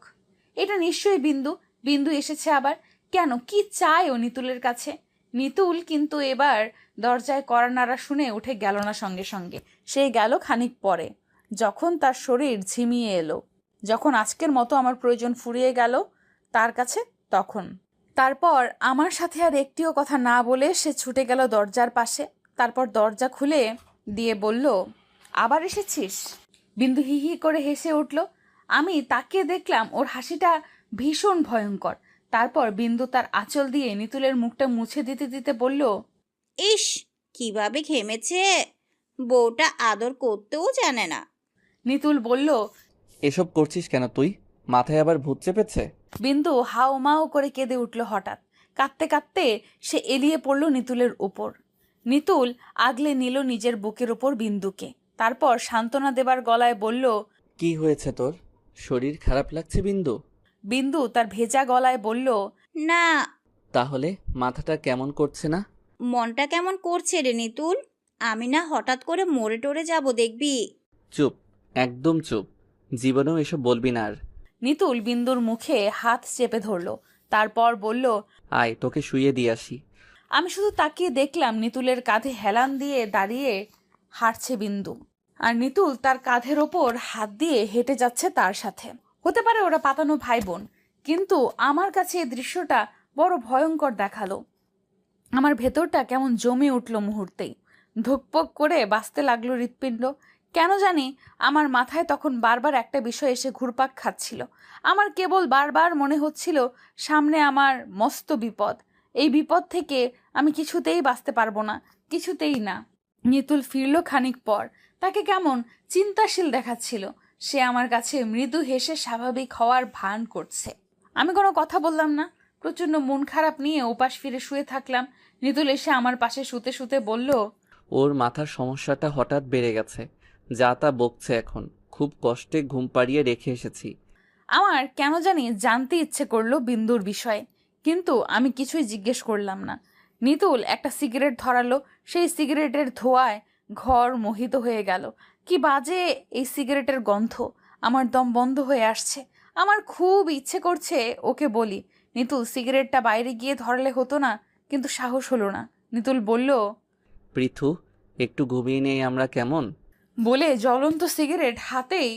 এটা নিশ্চয়ই বিন্দু। বিন্দু এসেছে আবার। কেন, কি চায় ও নিতুলের কাছে? নিতুল কিন্তু এবার দরজায় কড়া নাড়া শুনে উঠে গেল না সঙ্গে সঙ্গে। সে গেল খানিক পরে, যখন তার শরীর ঝিমিয়ে এলো, যখন আজকের মতো আমার প্রয়োজন ফুরিয়ে গেল তার কাছে, তখন। তারপর আমার সাথে আর একটিও কথা না বলে সে ছুটে গেল দরজার পাশে। তারপর দরজা খুলে দিয়ে বলল, আবার এসেছিস? বিন্দু হি হি করে হেসে উঠল। আমি তাকিয়ে দেখলাম ওর হাসিটা ভীষণ ভয়ঙ্কর। তারপর বিন্দু তার আঁচল দিয়ে নিতুলের মুখটা মুছে দিতে দিতে বলল, ইস, কিভাবে ঘেমেছে, বউটা আদর করতেও জানে না। নিতুল বলল, এসব করছিস কেন তুই? মাথায় আবার ভূত চেপেছে? বিন্দু হাও মাও করে কেঁদে উঠল হঠাৎ। কাঁদতে কাঁদতে সে এলিয়ে পড়ল নিতুলের উপর। নিতুল আগলে নিল নিজের বুকের উপর বিন্দুকে, তারপর সান্ত্বনা দেবার গলায় বলল, কি হয়েছে তোর? শরীর খারাপ লাগছে বিন্দু? বিন্দু তার ভেজা গলায় বলল, না, তাহলে মাথাটা কেমন করছে না? মনটা কেমন করছে রে নিতুল। আমি না হঠাৎ করে মরে টরে যাব দেখবি। চুপ, একদম চুপ, জীবনেও এসব বলবি না আর। নিতুল বিন্দুর মুখে হাত চেপে ধরল, তারপর বলল, আয় তোকে শুইয়ে দিয়ে আসি। আমি শুধু তাকিয়ে দেখলাম নিতুলের কাঁধে হেলান দিয়ে দাঁড়িয়ে হাঁটছে বিন্দু, আর নিতুল তার কাঁধের ওপর হাত দিয়ে হেঁটে যাচ্ছে তার সাথে। হতে পারে ওরা পাতানো ভাই বোন, কিন্তু আমার কাছে এই দৃশ্যটা বড় ভয়ঙ্কর দেখালো। আমার ভেতরটা কেমন জমে উঠল মুহূর্তেই, ধুকপক করে বাঁচতে লাগলো হৃৎপিণ্ড। কেন জানি আমার মাথায় তখন বারবার একটা বিষয় এসে ঘুরপাক খাচ্ছিল। আমার কেবল বারবার মনে হচ্ছিল সামনে আমার মস্ত বিপদ, এই বিপদ থেকে আমি কিছুতেই বাঁচতে পারবো না, কিছুতেই না। নিতুল ফিরল খানিক পর, তাকে কেমন চিন্তাশীল দেখাচ্ছিল। সে আমার কাছে মৃদু হেসে স্বাভাবিক হওয়ার ভান করছে। আমি কোনো কথা বললাম না, প্রচণ্ড মন খারাপ নিয়ে ওপাশ ফিরে শুয়ে থাকলাম। নিতুল এসে আমার পাশে শুতে শুতে বলল, ওর মাথার সমস্যাটা হঠাৎ বেড়ে গেছে, যা তা বকছে এখন। খুব কষ্টে ঘুম পাড়িয়ে রেখে এসেছি। আমার কেন জানি জানতে ইচ্ছে করলো বিন্দুর বিষয়ে, কিন্তু আমি কিছুই জিজ্ঞেস করলাম না। নিতুল একটা সিগারেট ধরালো, সেই সিগারেটের ধোঁয়ায় ঘর মোহিত হয়ে গেল। কি বাজে এই সিগারেটের গন্ধ, আমার দম বন্ধ হয়ে আসছে। আমার খুব ইচ্ছে করছে ওকে বলি, নিতুল সিগারেটটা বাইরে গিয়ে ধরালে হতো না, কিন্তু সাহস হলো না। নিতুল বলল, পৃথু, একটু ঘুমিয়ে নেই আমরা কেমন? বলে জ্বলন্ত সিগারেট হাতেই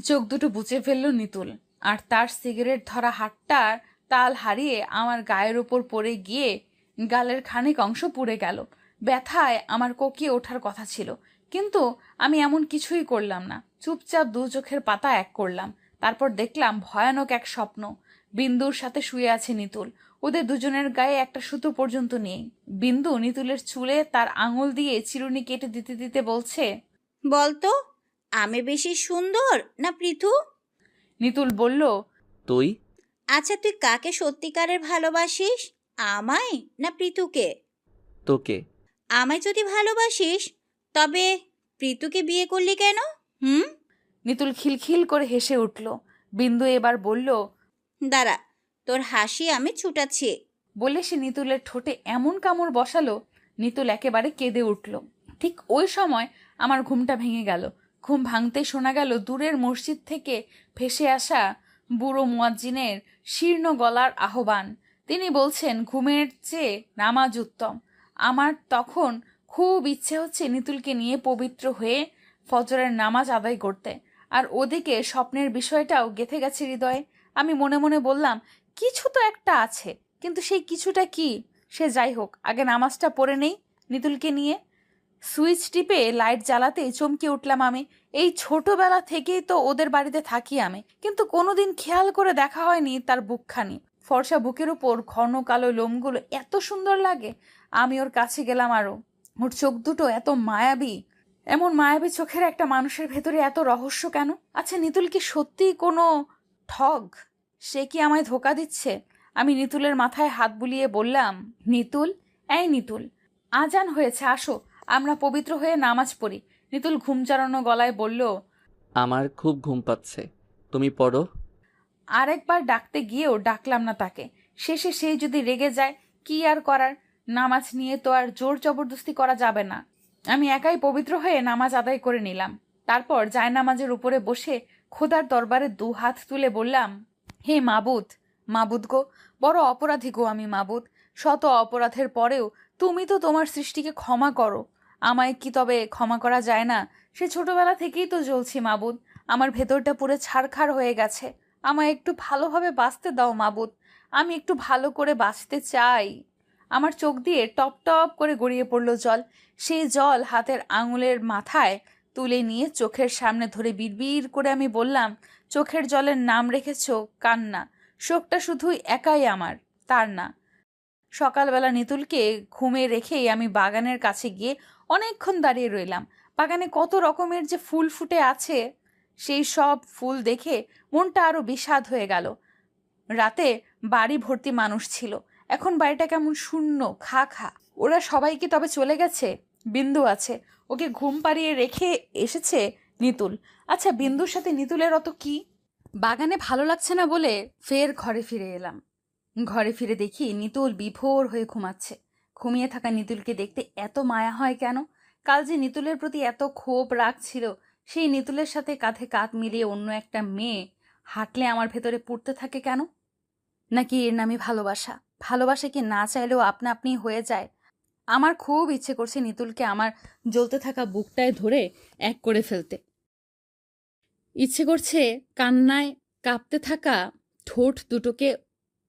চোখ দুটো বুজে ফেলল নিতুল, আর তার সিগারেট ধরা হাতটার তাল হারিয়ে আমার গায়ের ওপর পড়ে গিয়ে গালের খানিক অংশ পুড়ে গেল। ব্যথায় আমার কোকিয়ে ওঠার কথা ছিল, কিন্তু আমি এমন কিছুই করলাম না। চুপচাপ দু চোখের পাতা এক করলাম। তারপর দেখলাম ভয়ানক এক স্বপ্ন। বিন্দুর সাথে শুয়ে আছে নিতুল, ওদের দুজনের গায়ে একটা সুতো পর্যন্ত নেই। বিন্দু নিতুলের চুলে তার আঙুল দিয়ে চিরুনি কেটে দিতে দিতে বলছে, বলতো, আমি বেশি সুন্দর না পৃথু? নিতুল বলল, তুই? আচ্ছা, তুই কাকে সত্যিকারের ভালোবাসিস, আমায় না পৃথুকে? তোকে। আমায় যদি ভালোবাসিস তবে পৃথুকে বিয়ে করলি কেন? হুম? নিতুল খিলখিল করে হেসে উঠল। বিন্দু এবার বলল, দাঁড়া, তোর হাসি আমি ছুটাচ্ছি। বলে সে নিতুলের ঠোঁটে এমন কামড় বসালো, নিতুল একেবারে কেঁদে উঠল। ঠিক ওই সময় আমার ঘুমটা ভেঙে গেল। ঘুম ভাঙতে শোনা গেল দূরের মসজিদ থেকে ভেসে আসা বুড়ো মুয়াজ্জিনের শীর্ণ গলার আহ্বান। তিনি বলছেন, ঘুমের চেয়ে নামাজ উত্তম। আমার তখন খুব ইচ্ছে হচ্ছে নিতুলকে নিয়ে পবিত্র হয়ে ফজরের নামাজ আদায় করতে। আর ওদিকে স্বপ্নের বিষয়টাও গেঁথে গেছে হৃদয়ে। আমি মনে মনে বললাম, কিছু তো একটা আছে, কিন্তু সেই কিছুটা কি? সে যাই হোক, আগে নামাজটা পড়ে নেই নিতুলকে নিয়ে। সুইচ টিপে লাইট জ্বালাতেই চমকে উঠলাম আমি। এই ছোটবেলা থেকেই তো ওদের বাড়িতে থাকি আমি, কিন্তু কোনোদিন খেয়াল করে দেখা হয়নি তার বুকখানি। ফর্সা বুকের উপর ঘন কালো লোমগুলো এত সুন্দর লাগে। আমি ওর কাছে গেলাম আরো। ওর চোখ দুটো এত মায়াবী। এমন মায়াবী চোখের একটা মানুষের ভেতরে এত রহস্য কেন? আচ্ছা, নিতুল কি সত্যিই কোনো ঠগ? সে কি আমায় ধোকা দিচ্ছে? আমি নিতুলের মাথায় হাত বুলিয়ে বললাম, নিতুল, এই নিতুল, আজান হয়েছে, আসো আমরা পবিত্র হয়ে নামাজ পড়ি। নিতুল ঘুম চালানো গলায় বলল, আমার খুব ঘুম পাচ্ছে, তুমি পড়ো। আরেকবার ডাকতে গিয়েও ডাকলাম না তাকে। শেষে সেই যদি রেগে যায়, কি আর করার? নামাজ নিয়ে তো আর জোর জবরদস্তি করা যাবে না। আমি একাই পবিত্র হয়ে নামাজ আদায় করে নিলাম। তারপর জায়নামাজের উপরে বসে খোদার দরবারে 2 হাত তুলে বললাম, হে মাবুদ, মাবুদ গো, বড় অপরাধী গো আমি মাবুদ। শত অপরাধের পরেও তুমি তো তোমার সৃষ্টিকে ক্ষমা করো, আমায় কি তবে ক্ষমা করা যায় না? সে ছোটবেলা থেকেই তো জ্বলছি মাবুদ, আমার ভেতরটা পুরো ছারখার হয়ে গেছে। আমায় একটু ভালোভাবে বাঁচতে দাও মাবুদ, আমি একটু ভালো করে বাঁচতে চাই। আমার চোখ দিয়ে টপ টপ করে গড়িয়ে পড়ল জল। সেই জল হাতের আঙুলের মাথায় তুলে নিয়ে চোখের সামনে ধরে বিড়বিড় করে আমি বললাম, চোখের জলের নাম রেখেছ কান্না। শোকটা শুধুই একাই আমার, তার না। সকালবেলা নিতুলকে ঘুমে রেখেই আমি বাগানের কাছে গিয়ে অনেকক্ষণ দাঁড়িয়ে রইলাম। বাগানে কত রকমের যে ফুল ফুটে আছে, সেই সব ফুল দেখে মনটা আরো বিষাদ হয়ে গেল। রাতে বাড়ি ভর্তি মানুষ ছিল, এখন বাড়িটা কেমন শূন্য, খা খা। ওরা সবাই কি তবে চলে গেছে? বিন্দু আছে, ওকে ঘুম পাড়িয়ে রেখে এসেছে নিতুল। আচ্ছা, বিন্দুর সাথে নিতুলের অত কি? বাগানে ভালো লাগছে না বলে ফের ঘরে ফিরে এলাম। ঘরে ফিরে দেখি নিতুল বিভোর হয়ে ঘুমাচ্ছে। ঘুমিয়ে থাকা নিতুলকে দেখতে এত মায়া হয় কেন? কাল যে নিতুলের প্রতি এত ক্ষোভ রাগ ছিল, সেই নিতুলের সাথে কাঁধে কাঁধ মিলিয়ে অন্য একটা মেয়ে হাঁটলে আমার ভেতরে পুড়তে থাকে কেন? নাকি এর নামই ভালোবাসা? ভালোবাসা কি না চাইলেও আপনা আপনি হয়ে যায়? আমার খুব ইচ্ছে করছে নিতুলকে আমার জ্বলতে থাকা বুকটায় ধরে এক করে ফেলতে। ইচ্ছে করছে কান্নায় কাঁপতে থাকা ঠোঁট দুটোকে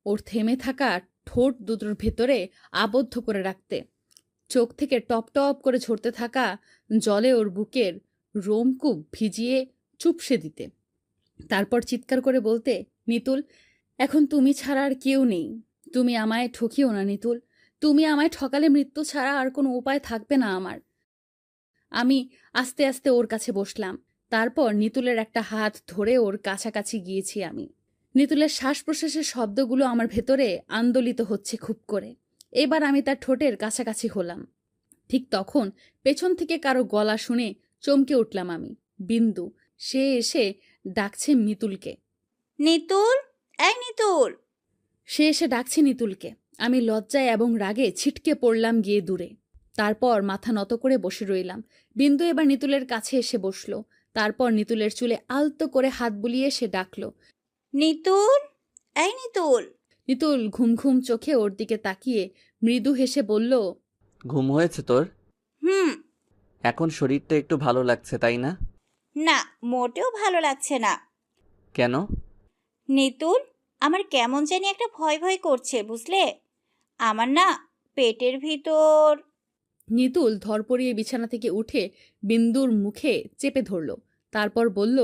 ওর থেমে থাকা ঠোঁট দুটোর ভেতরে আবদ্ধ করে রাখতে, চোখ থেকে টপ টপ করে ঝরতে থাকা জলে ওর বুকের রোমকূপ ভিজিয়ে চুপসে দিতে। তারপর চিৎকার করে বলতে, নিতুল, এখন তুমি ছাড়া আর কেউ নেই। তুমি আমায় ঠকিও না নিতুল, তুমি আমায় ঠকালে মৃত্যু ছাড়া আর কোনো উপায় থাকবে না আমার। আমি আস্তে আস্তে ওর কাছে বসলাম। তারপর নিতুলের একটা হাত ধরে ওর কাছাকাছি গিয়েছি আমি। নিতুলের শ্বাস প্রশ্বাসের শব্দগুলো আমার ভেতরে আন্দোলিত হচ্ছে খুব করে। এবার আমি তার ঠোঁটের কাছাকাছি হলাম। ঠিক তখন পেছন থেকে কারো গলা শুনে চমকে উঠলাম আমি। বিন্দু, সে এসে ডাকছে নিতুলকে। নিতুল, এই নিতুল। সে এসে ডাকছে নিতুলকে। আমি লজ্জায় এবং রাগে ছিটকে পড়লাম গিয়ে দূরে। তারপর মাথা নত করে বসে রইলাম। বিন্দু এবার নিতুলের কাছে এসে বসল। তারপর নিতুলের চুলে আলতো করে হাত বুলিয়ে সে ডাকল, নিতুল, এই নিতুল। নিতুল ঘুম ঘুম চোখে ওর দিকে তাকিয়ে মৃদু হেসে বলল, ঘুম হয়েছে তোর? হুম। এখন শরীরটা একটু ভালো লাগছে, তাই না? না, মোটেও ভালো লাগছে না। কেন? নিতুল, আমার কেমন জানি একটা ভয় ভয় করছে, বুঝলে? আমার না পেটের ভিতর। নিতুল ধরপড়িয়ে বিছানা থেকে উঠে বিন্দুর মুখে চেপে ধরল। তারপর বলল,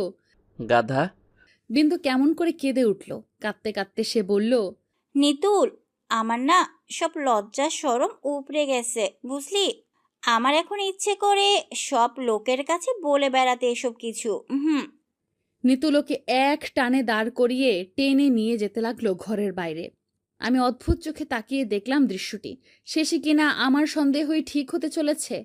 গাধা। বিন্দু কেমন করে কেঁদে উঠল। কাঁদতে কাঁদতে সে বলল, নিতুল, আমার না সব লজ্জা শরম উপড়ে গেছে, বুঝলি? আমার এখন ইচ্ছে করে সব লোকের কাছে বলে বেড়াতে এসব কিছু। নিতুল ওকে এক টানে দাঁড় করিয়ে টেনে নিয়ে যেতে লাগলো ঘরের বাইরে। আমি অদ্ভুত চোখে তাকিয়ে দেখলাম দৃশ্যটি। শেষে কিনা আমার সন্দেহই ঠিক হতে চলেছে।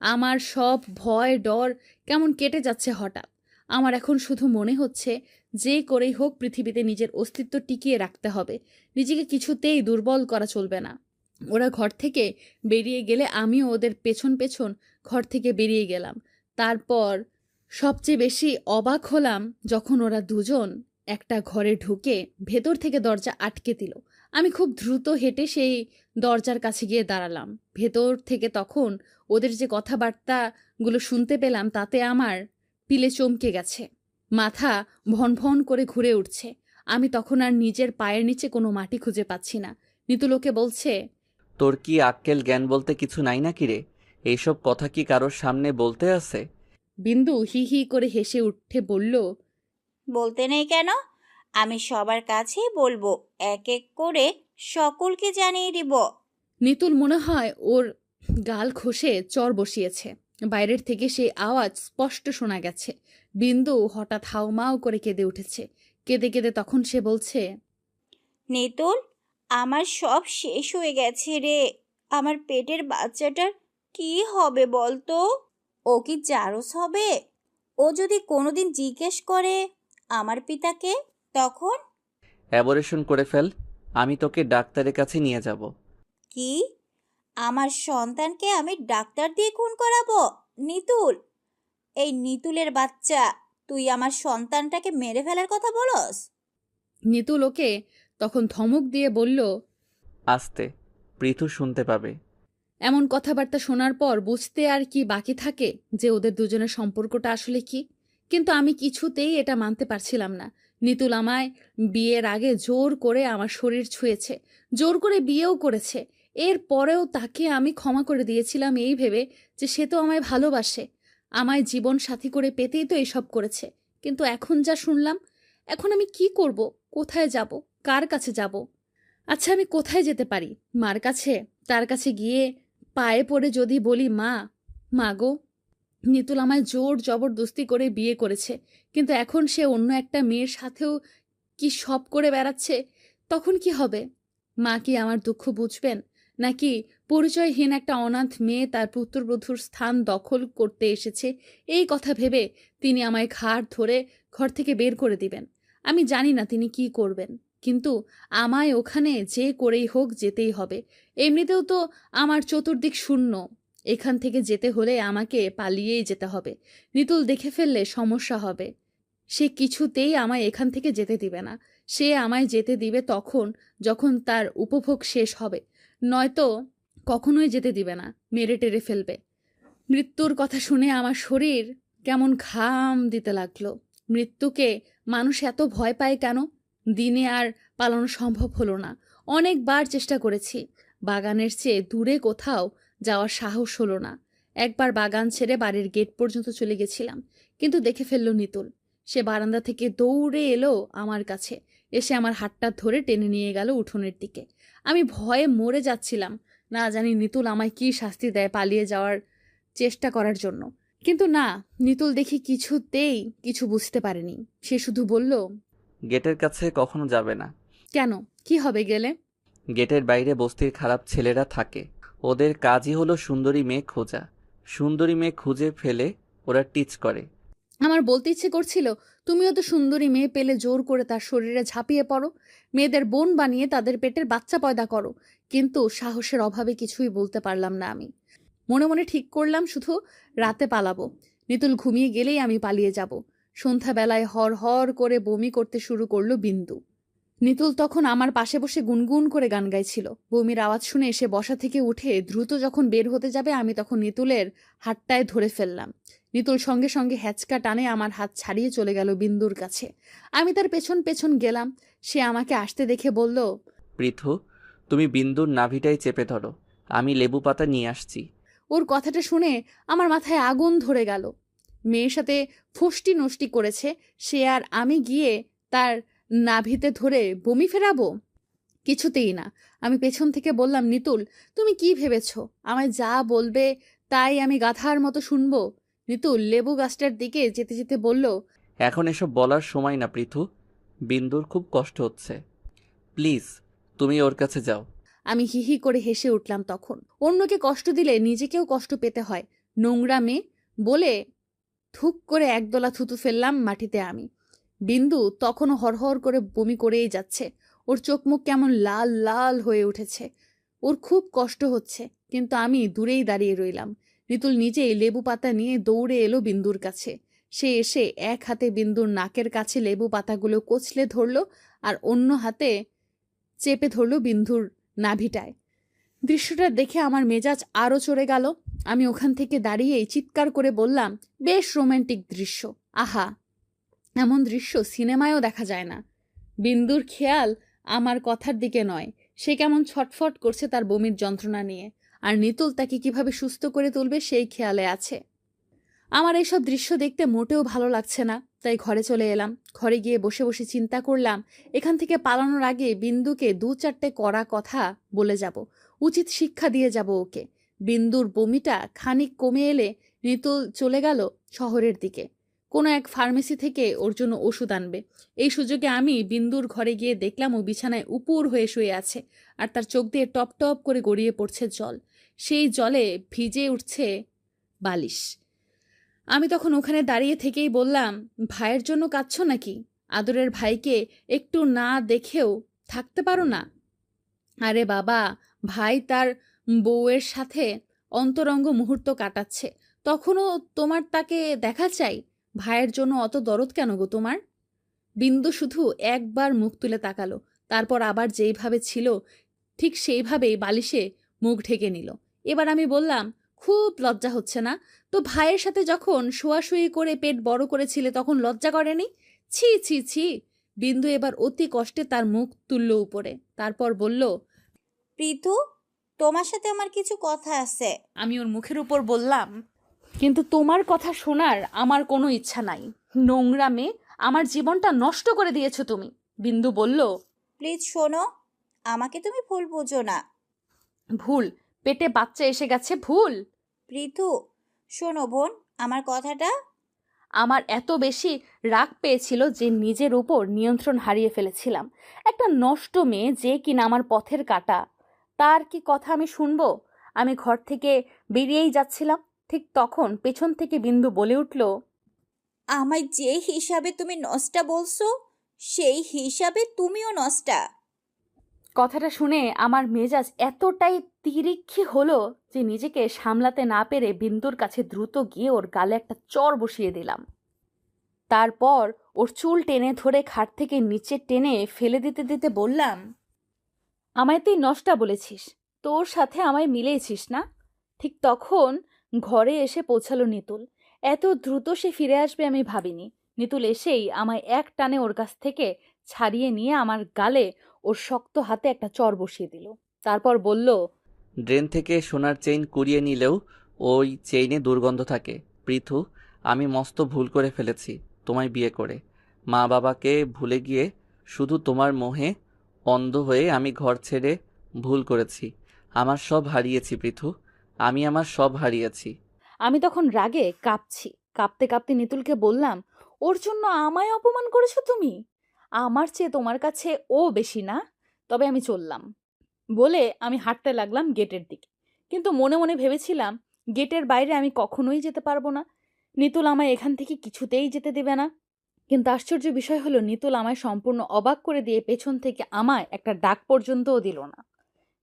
আমার সব ভয় ডর কেমন কেটে যাচ্ছে হঠাৎ। আমার এখন শুধু মনে হচ্ছে যে করেই হোক পৃথিবীতে নিজের অস্তিত্ব টিকিয়ে রাখতে হবে, নিজেকে কিছুতেই দুর্বল করা চলবে না। ওরা ঘর থেকে বেরিয়ে গেলে আমিও ওদের পেছন পেছন ঘর থেকে বেরিয়ে গেলাম। তারপর সবচেয়ে বেশি অবাক হলাম যখন ওরা দুজন একটা ঘরে ঢুকে ভেতর থেকে দরজা আটকে দিল। আমি খুব দ্রুত হেঁটে সেই দরজার কাছে গিয়ে দাঁড়ালাম। ভেতর থেকে তখন ওদের যে কথাবার্তাগুলো শুনতে পেলাম তাতে আমার পিলে চমকে গেছে, মাথা ভন ভন করে ঘুরে উঠছে। আমি তখন আর নিজের পায়ের নিচে কোনো মাটি খুঁজে পাচ্ছি না। নিতু লোকে বলছে, তোর কি আক্কেল জ্ঞান বলতে কিছু নাই নাকি রে? এইসব কথা কি কারোর সামনে বলতে আছে? বিন্দু হি হি করে হেসে উঠে বলল, বলতে নেই কেন? আমি সবার কাছেই বলবো, এক এক করে সকলকে জানিয়ে দিব। নিতুল মনে হয় ওর গাল ঘষে চর বসিয়েছে। বাইরের থেকে সেই আওয়াজ স্পষ্ট শোনা গেছে। বিন্দু হঠাৎ হাউমাউ করে কেঁদে উঠেছে। কেঁদে কেঁদে তখন সে বলছে, নিতুল, আমার সব শেষ হয়ে গেছে রে। আমার পেটের বাচ্চাটার কি হবে বলতো? ও কি জারজ হবে? ও যদি কোনোদিন জিজ্ঞেস করে আমার পিতাকে, তখন? অ্যাবরেশন করে ফেল, আমি তোকে ডাক্তারের কাছে নিয়ে যাব। কি? আমার সন্তানকে আমি ডাক্তার দিয়ে খুন করাবো? নিতুল, এই নিতুলের বাচ্চা, তুই আমার সন্তানটাকে মেরে ফেলার কথা বলস? নিতুল ওকে তখন ধমক দিয়ে বলল, আস্তে, পৃথু শুনতে পাবে। এমন কথাবার্তা শোনার পর বুঝতে আর কি বাকি থাকে যে ওদের দুজনের সম্পর্কটা আসলে কি। কিন্তু আমি কিছুতেই এটা মানতে পারছিলাম না। নিতুল আমায় বিয়ের আগে জোর করে আমার শরীর ছুঁয়েছে, জোর করে বিয়েও করেছে। এর পরেও তাকে আমি ক্ষমা করে দিয়েছিলাম এই ভেবে যে সে তো আমায় ভালোবাসে, আমায় জীবন সাথী করে পেতেই তো এসব করেছে। কিন্তু এখন যা শুনলাম, এখন আমি কি করব? কোথায় যাব? কার কাছে যাব? আচ্ছা, আমি কোথায় যেতে পারি? মার কাছে? তার কাছে গিয়ে পায়ে পড়ে যদি বলি, মা, মা গো, নিতুল আমায় জোর জবরদস্তি করে বিয়ে করেছে, কিন্তু এখন সে অন্য একটা মেয়ের সাথেও কি সব করে বেড়াচ্ছে, তখন কি হবে? মা কি আমার দুঃখ বুঝবেন? নাকি পরিচয়হীন একটা অনাথ মেয়ে তার পুত্রবধূর স্থান দখল করতে এসেছে এই কথা ভেবে তিনি আমায় ঘাড় ধরে ঘর থেকে বের করে দিবেন? আমি জানি না তিনি কি করবেন, কিন্তু আমায় ওখানে যে করেই হোক যেতেই হবে। এমনিতেও তো আমার চতুর্দিক শূন্য। এখান থেকে যেতে হলে আমাকে পালিয়েই যেতে হবে। নিতুল দেখে ফেললে সমস্যা হবে। সে কিছুতেই আমায় এখান থেকে যেতে দিবে না। সে আমায় যেতে দিবে তখন যখন তার উপভোগ শেষ হবে, নয়তো কখনোই যেতে দিবে না, মেরে টেরে ফেলবে। মৃত্যুর কথা শুনে আমার শরীর কেমন ঘাম দিতে লাগলো। মৃত্যুকে মানুষ এত ভয় পায় কেন? দিনে আর পালানো সম্ভব হলো না। অনেকবার চেষ্টা করেছি, বাগানের চেয়ে দূরে কোথাও যাওয়ার সাহস হলো না। একবার বাগান ছেড়ে বাড়ির গেট পর্যন্ত চলে গেছিলাম, কিন্তু দেখে ফেলল নিতুল। সে বারান্দা থেকে দৌড়ে এলো আমার কাছে, এসে আমার হাতটা ধরে টেনে নিয়ে গেল উঠোনের দিকে। আমি ভয়ে মরে যাচ্ছিলাম, না জানি নিতুল আমায় কি শাস্তি দেয় পালিয়ে যাওয়ার চেষ্টা করার জন্য। কিন্তু না, নিতুল দেখি কিছুতেই কিছু বুঝতে পারেনি। সে শুধু বলল, গেটের কাছে কখনো যাবে না। কেন, কি হবে গেলে? গেটের বাইরে বস্তির খারাপ ছেলেরা থাকে, ওদের কাজই হলো সুন্দরী মেয়ে খোঁজা। সুন্দরী মেয়ে খুঁজে ফেলে ওরা টিচ করে। আমার বলতে ইচ্ছে করছিল, তুমিও তো সুন্দরী মেয়ে পেলে জোর করে তার শরীরে ঝাঁপিয়ে পড়ো, মেয়েদের বোন বানিয়ে তাদের পেটের বাচ্চা পয়দা করো। কিন্তু সাহসের অভাবে কিছুই বলতে পারলাম না। আমি মনে মনে ঠিক করলাম শুধু রাতে পালাবো। নিতুল ঘুমিয়ে গেলেই আমি পালিয়ে যাব। সন্ধ্যাবেলায় হর হর করে বমি করতে শুরু করলো বিন্দু। নিতুল তখন আমার পাশে বসে গুনগুন করে গান গাইছিল। বমির আওয়াজ শুনে এসে বসা থেকে উঠে দ্রুত যখন বের হতে যাবে, আমি তখন নিতুলের হাতটায় ধরে ফেললাম। নিতুল সঙ্গে সঙ্গে হ্যাচকা টানে আমার হাত ছাড়িয়ে চলে গেল বিন্দুর কাছে। আমি তার পেছন পেছন গেলাম। সে আমাকে আসতে দেখে বলল, পৃথু, তুমি বিন্দুর নাভিটাই চেপে ধরো, আমি লেবু পাতা নিয়ে আসছি। ওর কথাটা শুনে আমার মাথায় আগুন ধরে গেল। মেয়ের সাথে ফষ্টি নষ্টি করেছে সে, আর আমি গিয়ে তার নাভিতে ধরে বমি ফেরাবো? কিছুতেই না। আমি পেছন থেকে বললাম, নিতুল, তুমি কি ভেবেছ আমায় যা বলবে তাই আমি গাধার মতো শুনবো? নিতুল লেবু গাছটার দিকে যেতে যেতে বলল, এখন এসব বলার সময় না পৃথু, বিন্দুর খুব কষ্ট হচ্ছে, প্লিজ তুমি ওর কাছে যাও। আমি হিহি করে হেসে উঠলাম তখন। অন্যকে কষ্ট দিলে নিজেকেও কষ্ট পেতে হয়, নোংরা মেয়ে বলে থুক করে একদলা থুতু ফেললাম মাটিতে আমি। বিন্দু তখনও হরহর করে বমি করেই যাচ্ছে। ওর চোখ মুখ কেমন লাল লাল হয়ে উঠেছে। ওর খুব কষ্ট হচ্ছে, কিন্তু আমি দূরেই দাঁড়িয়ে রইলাম। নিতুল নিজেই লেবু পাতা নিয়ে দৌড়ে এলো বিন্দুর কাছে। সে এসে এক হাতে বিন্দুর নাকের কাছে লেবু পাতাগুলো কচলে ধরল, আর অন্য হাতে চেপে ধরল বিন্দুর নাভিটায়। দৃশ্যটা দেখে আমার মেজাজ আরও চড়ে গেল। আমি ওখান থেকে দাঁড়িয়েই চিৎকার করে বললাম, বেশ রোম্যান্টিক দৃশ্য, আহা, এমন দৃশ্য সিনেমায়ও দেখা যায় না। বিন্দুর খেয়াল আমার কথার দিকে নয়, সে কেমন ছটফট করছে তার বমির যন্ত্রণা নিয়ে, আর নিতুল তাকে কিভাবে সুস্থ করে তুলবে সেই খেয়ালে আছে। আমার এইসব দৃশ্য দেখতে মোটেও ভালো লাগছে না, তাই ঘরে চলে এলাম। ঘরে গিয়ে বসে বসে চিন্তা করলাম, এখান থেকে পালানোর আগে বিন্দুকে 2-4টে কড়া কথা বলে যাব, উচিত শিক্ষা দিয়ে যাব ওকে। বিন্দুর বমিটা খানিক কমে এলে নিতুল চলে গেল শহরের দিকে, কোনো এক ফার্মেসি থেকে ওর জন্য ওষুধ আনবে। এই সুযোগে আমি বিন্দুর ঘরে গিয়ে দেখলাম ও বিছানায় উপুর হয়ে শুয়ে আছে, আর তার চোখ দিয়ে টপ টপ করে গড়িয়ে পড়ছে জল। সেই জলে ভিজে উঠছে বালিশ। আমি তখন ওখানে দাঁড়িয়ে থেকেই বললাম, ভাইয়ের জন্য কাঁদছো নাকি? আদরের ভাইকে একটু না দেখেও থাকতে পারো না? আরে বাবা, ভাই তার বউয়ের সাথে অন্তরঙ্গ মুহূর্ত কাটাচ্ছে, তখনও তোমার তাকে দেখা চাই? ভাইয়ের জন্য অত দরদ কেন গো তোমার? বিন্দু শুধু একবার মুখ তুলে তাকালো, তারপর আবার যেইভাবে ছিল ঠিক সেইভাবেই বালিশে মুখ ঢেকে নিল। এবার আমি বললাম, খুব লজ্জা হচ্ছে না? তো ভাইয়ের সাথে যখন শোয়াশুয়ি করে পেট বড় করেছিলে তখন লজ্জা করেনি? ছি ছি ছি। বিন্দু এবার অতি কষ্টে তার মুখ তুলল উপরে, তারপর বলল, প্রীতু, তোমার সাথে আমার কিছু কথা আছে। আমি ওর মুখের উপর বললাম, কিন্তু তোমার কথা শোনার আমার কোনো ইচ্ছা নাই। নোংরা মেয়ে, আমার জীবনটা নষ্ট করে দিয়েছো তুমি। বিন্দু বলল, প্লিজ শোনো, আমাকে তুমি ভুল বুঝো না। ভুল? পেটে বাচ্চা এসে গেছে, ভুল? প্রীতু শোনো বোন, আমার কথাটা। আমার এত বেশি রাগ পেয়েছিল যে নিজের উপর নিয়ন্ত্রণ হারিয়ে ফেলেছিলাম। একটা নষ্ট মেয়ে যে কিনা আমার পথের কাঁটা, তার কি কথা আমি শুনবো? আমি ঘর থেকে বেরিয়েই যাচ্ছিলাম, ঠিক তখন পেছন থেকে বিন্দু বলে উঠল, আমায় যে হিসাবে তুমি নষ্টা বলছো, সেই হিসাবে তুমিও নষ্টা। কথাটা শুনে আমার মেজাজ এতটাই তিরিক্ষি হলো যে নিজেকে সামলাতে না পেরে বিন্দুর কাছে দ্রুত গিয়ে ওর গালে একটা চড় বসিয়ে দিলাম। তারপর ওর চুল টেনে ধরে খাট থেকে নিচে টেনে ফেলে দিতে দিতে বললাম, আমায় তুই নষ্টা বলেছিস, তোর সাথে আমায় মিলেছিস না? ঠিক তখন ঘরে এসে পৌঁছালো নিতুল। এত দ্রুত সে ফিরে আসবে আমি ভাবিনি। নিতুল এসেই আমায় এক টানে ওর কাছ থেকে ছাড়িয়ে নিয়ে আমার গালে ওর শক্ত হাতে একটা চড় বসিয়ে দিল। তারপর বলল, ড্রেন থেকে সোনার চেইন কুড়িয়ে নিলেও ওই চেইনে দুর্গন্ধ থাকে। পৃথু, আমি মস্ত ভুল করে ফেলেছি তোমায় বিয়ে করে। মা বাবাকে ভুলে গিয়ে শুধু তোমার মোহে অন্ধ হয়ে আমি ঘর ছেড়ে ভুল করেছি। আমার সব হারিয়েছি পৃথু, আমি আমার সব হারিয়েছি। আমি তখন রাগে কাঁপছি। কাঁপতে কাঁপতে নিতুলকে বললাম, ওর জন্য আমায় অপমান করেছো তুমি? আমার চেয়ে তোমার কাছে ও বেশি না? তবে আমি চললাম। বলে আমি হাঁটতে লাগলাম গেটের দিকে, কিন্তু মনে মনে ভেবেছিলাম গেটের বাইরে আমি কখনোই যেতে পারবো না। নিতুল আমায় এখান থেকে কিছুতেই যেতে দেবে না। কিন্তু আশ্চর্য বিষয় হলো, নিতুল আমায় সম্পূর্ণ অবাক করে দিয়ে পেছন থেকে আমায় একটা ডাক পর্যন্তও দিল না।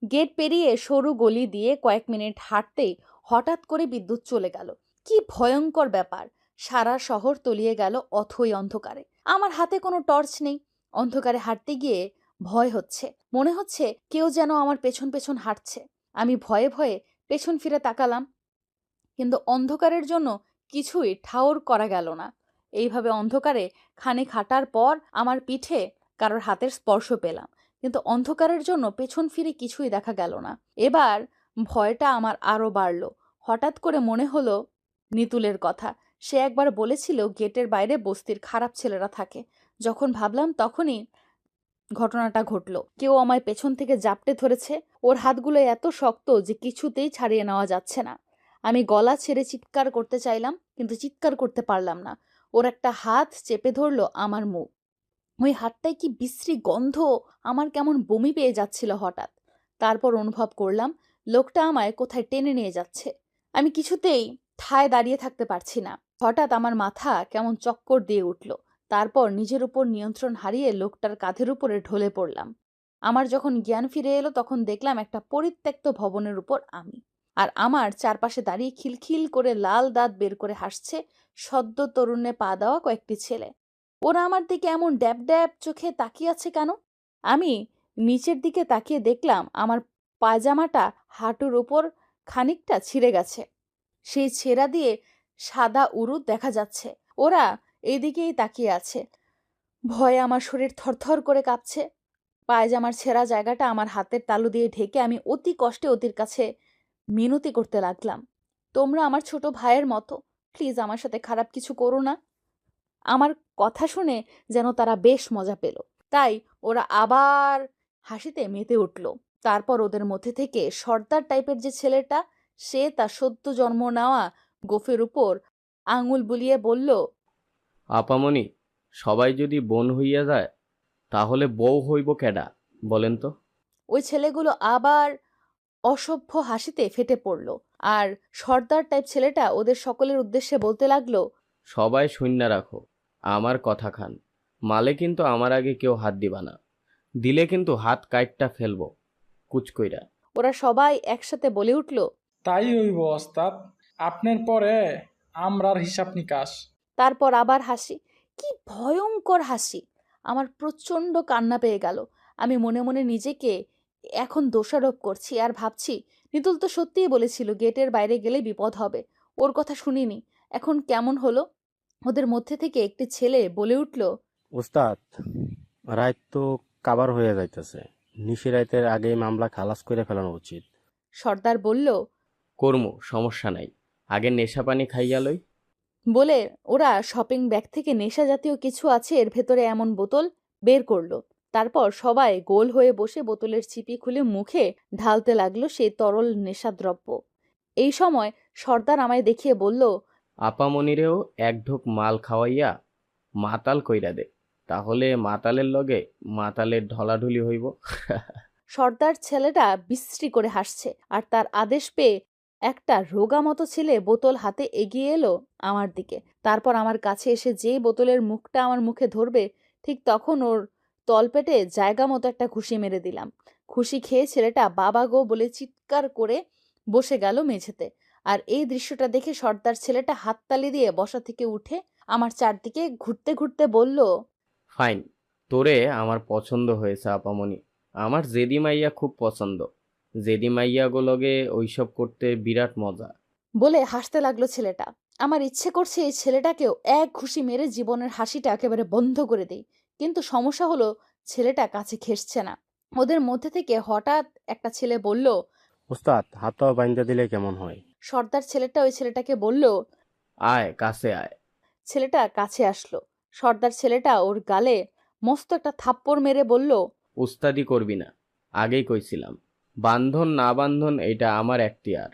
গেট পেরিয়ে সরু গলি দিয়ে কয়েক মিনিট হাঁটতেই হঠাৎ করে বিদ্যুৎ চলে গেল। কি ভয়ঙ্কর ব্যাপার! সারা শহর তলিয়ে গেল অথই অন্ধকারে। আমার হাতে কোনো টর্চ নেই। অন্ধকারে হাঁটতে গিয়ে ভয় হচ্ছে, মনে হচ্ছে কেউ যেন আমার পেছন পেছন হাঁটছে। আমি ভয়ে ভয়ে পেছন ফিরে তাকালাম, কিন্তু অন্ধকারের জন্য কিছুই ঠাউর করা গেল না। এইভাবে অন্ধকারে খানিক হাঁটার পর আমার পিঠে কারোর হাতের স্পর্শ পেলাম, কিন্তু অন্ধকারের জন্য পেছন ফিরে কিছুই দেখা গেল না। এবার ভয়টা আমার আরও বাড়ল। হঠাৎ করে মনে হলো নিতুলের কথা। সে একবার বলেছিল গেটের বাইরে বস্তির খারাপ ছেলেরা থাকে। যখন ভাবলাম তখনই ঘটনাটা ঘটল। কেউ আমায় পেছন থেকে জাপটে ধরেছে। ওর হাতগুলো এত শক্ত যে কিছুতেই ছাড়িয়ে নেওয়া যাচ্ছে না। আমি গলা ছেড়ে চিৎকার করতে চাইলাম, কিন্তু চিৎকার করতে পারলাম না। ওর একটা হাত চেপে ধরলো আমার মুখ। ওই হাতটায় কি বিশ্রী গন্ধ! আমার কেমন বমি পেয়ে যাচ্ছিল হঠাৎ। তারপর অনুভব করলাম লোকটা আমায় কোথায় টেনে নিয়ে যাচ্ছে। আমি কিছুতেই ঠায় দাঁড়িয়ে থাকতে পারছি না। হঠাৎ আমার মাথা কেমন চক্কর দিয়ে উঠল। তারপর নিজের উপর নিয়ন্ত্রণ হারিয়ে লোকটার কাঁধের উপরে ঢলে পড়লাম। আমার যখন জ্ঞান ফিরে এলো তখন দেখলাম একটা পরিত্যক্ত ভবনের উপর আমি, আর আমার চারপাশে দাঁড়িয়ে খিলখিল করে লাল দাঁত বের করে হাসছে সদ্য তরুণে পা দেওয়া কয়েকটি ছেলে। ওরা আমার দিকে এমন ড্যাব ড্যাব চোখে তাকিয়ে আছে কেন? আমি নিচের দিকে তাকিয়ে দেখলাম আমার পায়জামাটা হাঁটুর উপর খানিকটা ছিঁড়ে গেছে। সেই ছেঁড়া দিয়ে সাদা উরুত দেখা যাচ্ছে। ওরা এইদিকেই তাকিয়ে আছে। ভয়ে আমার শরীর থরথর করে কাঁপছে। পায়জামার ছেঁড়া জায়গাটা আমার হাতের তালু দিয়ে ঢেকে আমি অতি কষ্টে ওদের কাছে মিনতি করতে লাগলাম, তোমরা আমার ছোট ভাইয়ের মতো, প্লিজ আমার সাথে খারাপ কিছু করো না। আমার কথা শুনে যেন তারা বেশ মজা পেল, তাই ওরা আবার হাসিতে মেতে উঠল। তারপর ওদের মধ্যে থেকে সর্দার টাইপের যে ছেলেটা, সে তার সদ্য জন্ম নেওয়া গোফের উপর আঙুল বুলিয়ে বলল, আপামনি, সবাই যদি বোন হইয়া যায় তাহলে বউ হইব কেডা বলেন তো? ওই ছেলেগুলো আবার অসভ্য হাসিতে ফেটে পড়ল। আর সর্দার টাইপ ছেলেটা ওদের সকলের উদ্দেশ্যে বলতে লাগলো, সবাই শূন্য রাখো, আমার কথা খান। মালে কিন্তু আমার আগে কেউ হাত দিবা না, দিলে কিন্তু হাত কাইটটা ফেলবো কুচকইরা। ওরা সবাই একসাথে বলে উঠল, তাই হইব ওস্তাদ, আপনার পরে আমরার হিসাব নিকাশ। তারপর আবার হাসি। কি ভয়ঙ্কর হাসি! আমার প্রচণ্ড কান্না পেয়ে গেল। আমি মনে মনে নিজেকে এখন দোষারোপ করছি আর ভাবছি, নিতুল তো সত্যিই বলেছিল গেটের বাইরে গেলে বিপদ হবে। ওর কথা শুনিনি, এখন কেমন হলো? ওদের মধ্যে থেকে একটি ছেলে বলে উঠল, ওস্তাদ, রাত তো কাবার হয়ে যাইতেছে, নিশি রাতের আগে মামলা খালাস করে ফেলানো উচিত। সর্দার বলল, কর্ম সমস্যা নাই, আগে নেশা পানি খাইয়া লই। বলে ওরা শপিং ব্যাগ থেকে নেশা জাতীয় কিছু আছে এর ভেতরে এমন বোতল বের করলো। তারপর সবাই গোল হয়ে বসে বোতলের চিপি খুলে মুখে ঢালতে লাগলো সেই তরল নেশাদ্রব্য। এই সময় সর্দার আমায় দেখিয়ে বলল, আপামনিরেও এক ঢোক মাল খাওয়াইয়া মাতাল কইরা দে, তাহলে মাতালের লগে মাতালের ঢলাঢুলি হইব। সর্দার ছেলেটা বিশ্রী করে হাসছে, আর তার আদেশ পেয়ে একটা রোগা মতো ছেলে বোতল হাতে এগিয়ে এলো আমার দিকে। তারপর আমার কাছে এসে যেই বোতলের মুখটা আমার মুখে ধরবে ঠিক তখন ওর তলপেটে জায়গা মতো একটা ঘুষি মেরে দিলাম। ঘুষি খেয়ে ছেলেটা বাবা গো বলে চিৎকার করে বসে গেল মেঝেতে। আর এই দৃশ্যটা দেখে সর্দার ছেলেটা হাততালি দিয়ে বসা থেকে উঠে আমার চারদিকে ঘুরতে ঘুরতে বলল, ফাইন, তোরে আমার পছন্দ হয়েছে আপামনি। আমার জেদি মাইয়া খুব পছন্দ, জেদি মাইয়া গোলগে ওইসব করতে বিরাট মজা। বলে হাসতে লাগলো ছেলেটা। আমার ইচ্ছে করছে এই ছেলেটাকেও এক ঘুষি মেরে জীবনের হাসিটা একেবারে বন্ধ করে দেই, কিন্তু সমস্যা হলো ছেলেটা কাছে ঘেঁষছে না। ওদের মধ্যে থেকে হঠাৎ একটা ছেলে বলল, ওস্তাদ, হাতটাও বাইন্দা দিলে কেমন হয়? সর্দার ছেলেটা ওই ছেলেটাকে বলল। আয় কাছে আয়। ছেলেটা কাছে আসলো। সর্দার ছেলেটা ওর গালে মস্ত একটা থাপ্পড় মেরে বলল, উস্তাদি করবি না, আগেই কইছিলাম। বান্ধন না বান্ধন এটা আমার এখতিয়ার।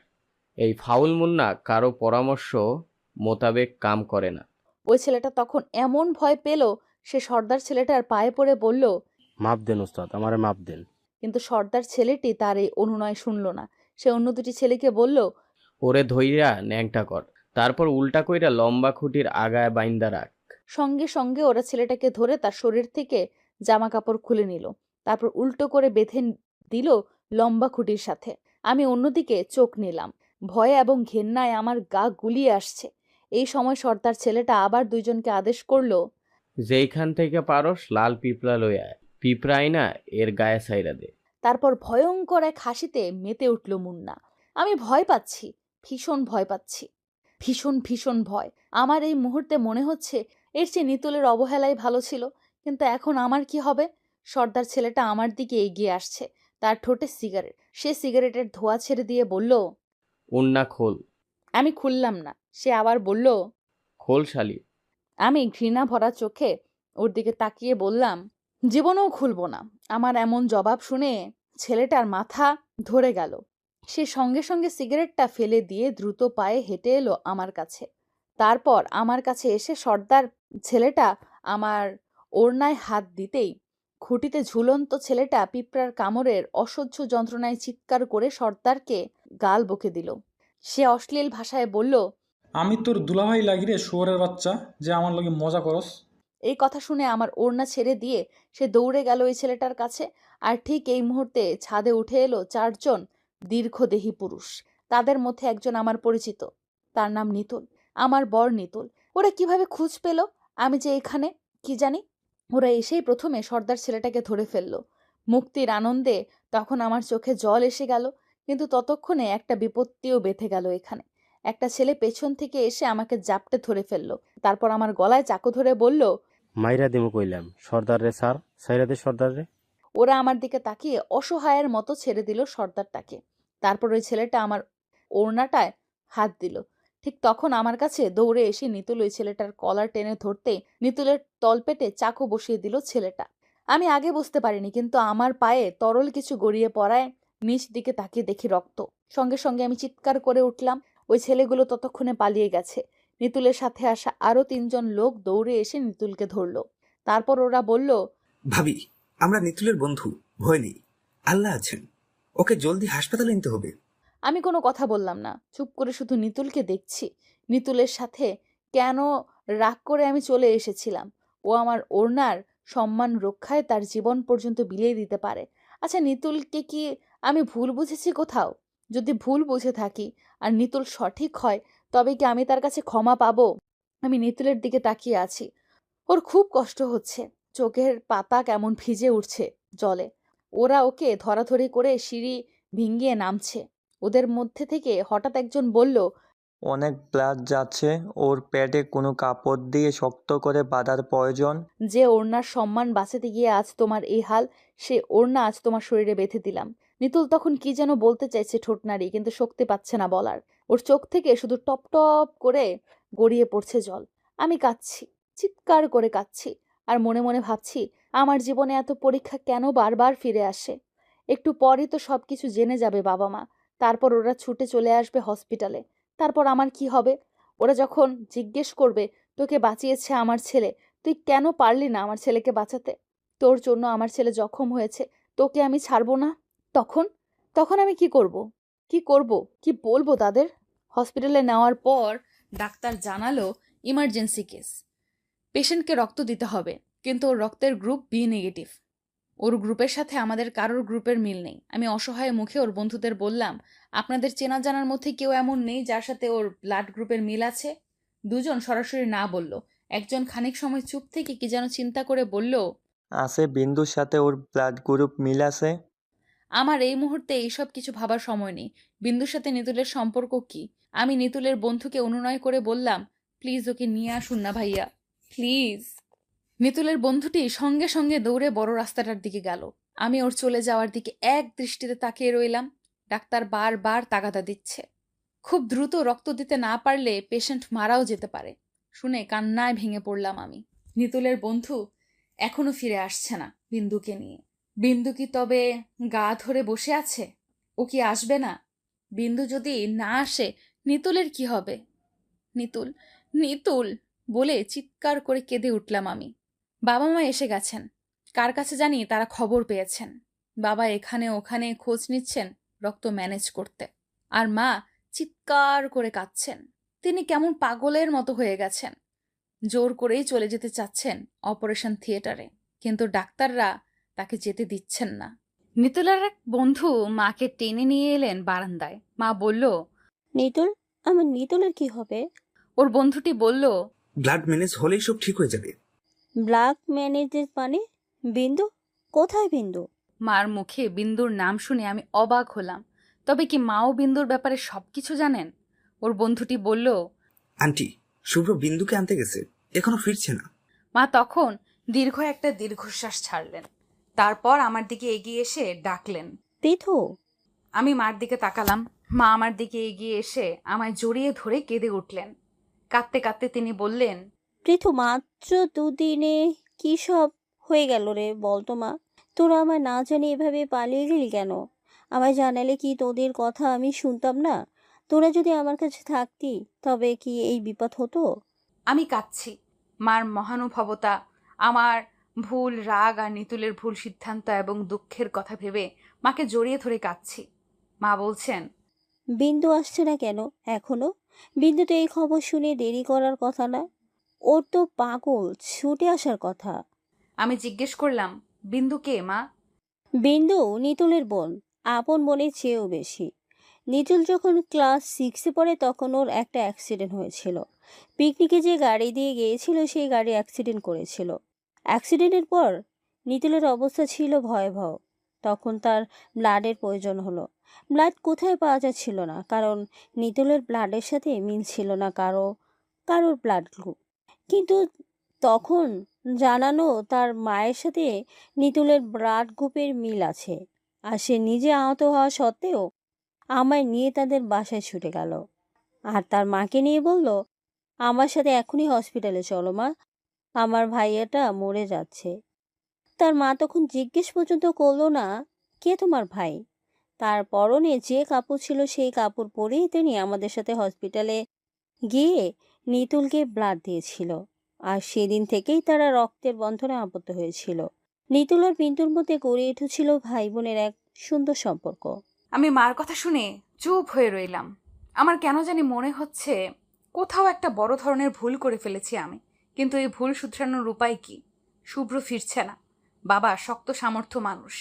এই ফাউল মুন্না কারো পরামর্শ মোতাবেক কাম করে না। ওই ছেলেটা তখন এমন ভয় পেল সে সর্দার ছেলেটার পায়ে পড়ে বলল, মাপ দেন ওস্তাদ, আমারে মাপ দেন। কিন্তু সর্দার ছেলেটি তার এই অনুনয় শুনল না। সে অন্য দুটি ছেলেকে বলল, ওরে ধইরা ন্যাংটা কর, তারপর উল্টা কইরা লম্বা খুঁটির আগায় বাইন্দা রাখ। সঙ্গে সঙ্গে ওরা ছেলেটাকে ধরে তার শরীর থেকে জামা কাপড় খুলে নিল, তারপর উল্টো করে বেঁধে দিল লম্বা খুঁটির সাথে। আমি অন্যদিকে চোখ নিলাম। ভয়ে এবং ঘেন্নায় আমার গা গুলিয়ে আসছে। এই সময় সর্দার ছেলেটা আবার দুইজনকে আদেশ করলো, যেইখান থেকে পারস লাল পিঁপড়া লই আয়, পিঁপড়াই না এর গায়ে ছাইরা দে। তারপর ভয়ঙ্কর এক হাসিতে মেতে উঠল মুন্না। আমি ভয় পাচ্ছি, ভীষণ ভয় পাচ্ছি, ভীষণ ভীষণ ভয়। আমার এই মুহূর্তে মনে হচ্ছে এর চেয়ে নিতুলের অবহেলাই ভালো ছিল। কিন্তু এখন আমার কি হবে? সর্দার ছেলেটা আমার দিকে এগিয়ে আসছে, তার ঠোঁটে সিগারেট। সে সিগারেটের ধোঁয়া ছেড়ে দিয়ে বলল, উন্না খোল। আমি খুললাম না। সে আবার বলল, খোল শালি। আমি ঘৃণা ভরা চোখে ওর দিকে তাকিয়ে বললাম, জীবনেও খুলব না। আমার এমন জবাব শুনে ছেলেটার মাথা ধরে গেল। সে সঙ্গে সঙ্গে সিগারেটটা ফেলে দিয়ে দ্রুত পায়ে হেঁটে এলো আমার কাছে। তারপর আমার কাছে এসে সর্দার ছেলেটা আমার ওড়নায় হাত দিতেই খুঁটিতে ঝুলন্ত ছেলেটা পিঁপড়ার কামড়ের অসহ্য যন্ত্রণায় চিৎকার করে সর্দারকে গাল বকে দিল। সে অশ্লীল ভাষায় বলল, আমি তোর দুলাভাই লাগি রে শুয়োরের বাচ্চা, যে আমার লগে মজা করস। এই কথা শুনে আমার ওড়না ছেড়ে দিয়ে সে দৌড়ে গেল ওই ছেলেটার কাছে। আর ঠিক এই মুহূর্তে ছাদে উঠে এলো 4 জন দীর্ঘদেহী পুরুষ। তাদের মধ্যে একজন আমার পরিচিত, তার নাম নিতুল, আমার বর নিতুল। ওরা কিভাবে খোঁজ পেল আমি যে এখানে, কি জানি। ওরা এসেই প্রথমে সর্দার ছেলেটাকে ধরে ফেললো। মুক্তির আনন্দে তখন আমার চোখে জল এসে গেল, কিন্তু ততক্ষণে একটা বিপত্তিও বেঁধে গেল এখানে। একটা ছেলে পেছন থেকে এসে আমাকে জাপটে ধরে ফেললো, তারপর আমার গলায় চাকু ধরে বলল, মাইরা দিমু কইলাম, সর্দার রে স্যার, সাইরা দে সর্দার রে। ওরা আমার দিকে তাকিয়ে অসহায়ের মতো ছেড়ে দিল সর্দারটাকে। তারপর ওই ছেলেটা আমার ওড়নাটায় হাত দিল। ঠিক তখন আমার কাছে দৌড়ে এসে নিতুল ওই ছেলেটার কলার টেনে ধরতে নিতুলের তলপেটে চাকু বসিয়ে দিল ছেলেটা। আমি আগে বুঝতে পারিনি, কিন্তু আমার পায়ে তরল কিছু গড়িয়ে পড়ায় নিচ দিকে তাকিয়ে দেখি রক্ত। সঙ্গে সঙ্গে আমি চিৎকার করে উঠলাম। ওই ছেলেগুলো ততক্ষণে পালিয়ে গেছে। নিতুলের সাথে আসা আরো 3 জন লোক দৌড়ে এসে নিতুলকে ধরলো। তারপর ওরা বলল, ভাবি, আমরা নিতুলের বন্ধু, ভয় নেই, আল্লাহ আছেন, ওকে জলদি হাসপাতালে নিতে হবে। আমি কোনো কথা বললাম না, চুপ করে শুধু নিতুলকে দেখছি। নিতুলের সাথে কেন রাগ করে আমি চলে এসেছিলাম। ও আমার ওড়নার সম্মান রক্ষায় তার জীবন পর্যন্ত বিলিয়ে দিতে পারে। আচ্ছা, নিতুলকে কি আমি ভুল বুঝেছি কোথাও? যদি ভুল বুঝে থাকি আর নিতুল সঠিক হয়, তবে কি আমি তার কাছে ক্ষমা পাবো? আমি নিতুলের দিকে তাকিয়ে আছি। ওর খুব কষ্ট হচ্ছে, চোখের পাতা কেমন ভিজে উঠছে জলে। ওরা ওকে ধরাধরি করে সিঁড়ি ভিঙ্গিয়ে নামছে। ওদের মধ্যে থেকে হঠাৎ একজন বলল, অনেক ব্লাড যাচ্ছে, ওর পেটে কোনো কাপড় দিয়ে শক্ত করে বাঁধার প্রয়োজন। যে ওড়নার সম্মান বাঁচাতে গিয়ে আজ তোমার এই হাল, সে ওড়না আজ তোমার শরীরে বেঁধে দিলাম। নিতুল তখন কি যেন বলতে চাইছে ঠোঁট নাড়িয়ে, কিন্তু শক্তি পাচ্ছে না বলার। ওর চোখ থেকে শুধু টপ টপ করে গড়িয়ে পড়ছে জল। আমি কাঁদছি, চিৎকার করে কাঁদছি, আর মনে মনে ভাবছি আমার জীবনে এত পরীক্ষা কেন বারবার ফিরে আসে। একটু পরই তো সবকিছু জেনে যাবে বাবা মা। তারপর ওরা ছুটে চলে আসবে হসপিটালে। তারপর আমার কি হবে? ওরা যখন জিজ্ঞেস করবে, তোকে বাঁচিয়েছে আমার ছেলে, তুই কেন পারলি না আমার ছেলেকে বাঁচাতে? তোর জন্য আমার ছেলে জখম হয়েছে, তোকে আমি ছাড়বো না। তখন তখন আমি কি করব? কি বলবো তাদের? হসপিটালে নেওয়ার পর ডাক্তার জানালো ইমার্জেন্সি কেস, পেশেন্টকে রক্ত দিতে হবে, কিন্তু ওর রক্তের গ্রুপ বি নেগেটিভ। ওর গ্রুপের সাথে আমাদের কারোর গ্রুপের মিল নেই। আমি অসহায় মুখে ওর বন্ধুদের বললাম, আপনাদের চেনা জানার মধ্যে কেউ এমন নেই যার সাথে ওর ব্লাড গ্রুপের মিল আছে? 2 জন সরাসরি না বলল। একজন খানিক সময় চুপ থেকে কি যেন চিন্তা করে বলল, আছে, বিন্দুর সাথে ওর ব্লাড গ্রুপ মিল আছে। আমার এই মুহূর্তে এইসব কিছু ভাবার সময় নেই। বিন্দুর সাথে নিতুলের সম্পর্ক কি? আমি নিতুলের বন্ধুকে অনুনয় করে বললাম, প্লিজ ওকে নিয়ে আসুন না ভাইয়া, প্লিজ। নিতুলের বন্ধুটি সঙ্গে সঙ্গে দৌড়ে বড় রাস্তাটার দিকে গেল। আমি ওর চলে যাওয়ার দিকে এক দৃষ্টিতে তাকিয়ে রইলাম। ডাক্তার বারবার তাগাদা দিচ্ছে। খুব দ্রুত রক্ত দিতে না পারলে পেশেন্ট মারাও যেতে পারে। শুনে কান্নায় ভেঙে পড়লাম আমি। নিতুলের বন্ধু এখনো ফিরে আসছে না বিন্দুকে নিয়ে। বিন্দু কি তবে গা ধরে বসে আছে? ও কি আসবে না? বিন্দু যদি না আসে নিতুলের কি হবে? নিতুল, নিতুল বলে চিৎকার করে কেঁদে উঠলাম আমি। বাবা মা এসে গেছেন, কার কাছে জানি তারা খবর পেয়েছেন। বাবা এখানে ওখানে খোঁজ নিচ্ছেন রক্ত ম্যানেজ করতে, আর মা চিৎকার করে কাঁদছেন। তিনি কেমন পাগলের মতো হয়ে গেছেন। জোর করেই চলে যেতে চাচ্ছেন অপারেশন থিয়েটারে, কিন্তু ডাক্তাররা তাকে যেতে দিচ্ছেন না। নিতুলের এক বন্ধু মাকে টেনে নিয়ে এলেন বারান্দায়। মা বলল, নিতুল, আমার নিতুলের কি হবে? ওর বন্ধুটি বলল, ব্লাড ম্যানেজ হলেই সব ঠিক হয়ে যাবে। ব্লাড ম্যানেজের মানে? বিন্দু কোথায়? বিন্দু? মার মুখে বিন্দুর নাম শুনে আমি অবাক হলাম। তবে কি মাও বিন্দুর ব্যাপারে সবকিছু জানেন? ওর বন্ধুটি বলল, আন্টি, শুভ্র বিন্দুকে আনতে গেছে, এখনো ফিরছে না। মা তখন একটা দীর্ঘশ্বাস ছাড়লেন। তারপর আমার দিকে এগিয়ে এসে ডাকলেন, পৃথু। আমি মার দিকে তাকালাম। মা আমার দিকে এগিয়ে এসে আমায় জড়িয়ে ধরে কেঁদে উঠলেন। কাঁদতে কাঁদতে তিনি বললেন, পৃথু, মাত্র 2 দিনে কি সব হয়ে গেল রে, বলতো মা? তোরা আমায় না জানি এভাবে পালিয়ে গেলি কেন? আমায় জানালে কি তোদের কথা আমি শুনতাম না? তোরা যদি আমার কাছে থাকতি তবে কি এই বিপদ হতো? আমি কাঁদছি। মার মহানুভবতা, আমার ভুল রাগ আর নিতুলের ভুল সিদ্ধান্ত এবং দুঃখের কথা ভেবে মাকে জড়িয়ে ধরে কাঁদছি। মা বলছেন, বিন্দু আসছে না কেন এখনো? বিন্দু তো এই খবর শুনে দেরি করার কথা না। ওর তো পাগল ছুটে আসার কথা। আমি জিজ্ঞেস করলাম, বিন্দু কে মা? বিন্দু নিতুলের বোন, আপন বোনের চেয়েও বেশি। নিতুল যখন ক্লাস 6-এ পড়ে তখন ওর একটা অ্যাক্সিডেন্ট হয়েছিল। পিকনিকে যে গাড়ি দিয়ে গিয়েছিল সেই গাড়ি অ্যাক্সিডেন্ট করেছিল। অ্যাক্সিডেন্টের পর নিতুলের অবস্থা ছিল ভয়াবহ। তখন তার ব্লাডের প্রয়োজন হলো। ব্লাড কোথায় পাওয়া যাচ্ছিল না, কারণ নিতুলের ব্লাডের সাথে মিল ছিল না কারোর ব্লাড গ্রুপ। কিন্তু তখন জানানো তার মায়ের সাথে নিতুলের ব্লাড গ্রুপের মিল আছে, আর সে নিজে আহত হওয়া সত্ত্বেও আমায় নিয়ে তাদের বাসায় ছুটে গেল। আর তার মাকে নিয়ে বলল, আমার সাথে এখনই হসপিটালে চলো মা, আমার ভাইয়াটা মরে যাচ্ছে। তার মা তখন জিজ্ঞেস পর্যন্ত করলো না, কে তোমার ভাই? তার পরনে যে কাপড় ছিল সেই কাপড় পরেই তিনি আমাদের সাথে হসপিটালে গিয়ে নিতুলকে ব্লাড দিয়েছিল। আর সেদিন থেকেই তারা রক্তের বন্ধনে আবদ্ধ হয়েছিল। নিতুল আর পিন্টুর মধ্যে গড়ে উঠেছিল ভাই বোনের এক সুন্দর সম্পর্ক। আমি মার কথা শুনে চুপ হয়ে রইলাম। আমার কেন জানি মনে হচ্ছে কোথাও একটা বড় ধরনের ভুল করে ফেলেছি আমি। কিন্তু এই ভুল শুধরানোর উপায় কি? শুভ্র ফিরছে না। বাবা শক্ত সামর্থ্য মানুষ,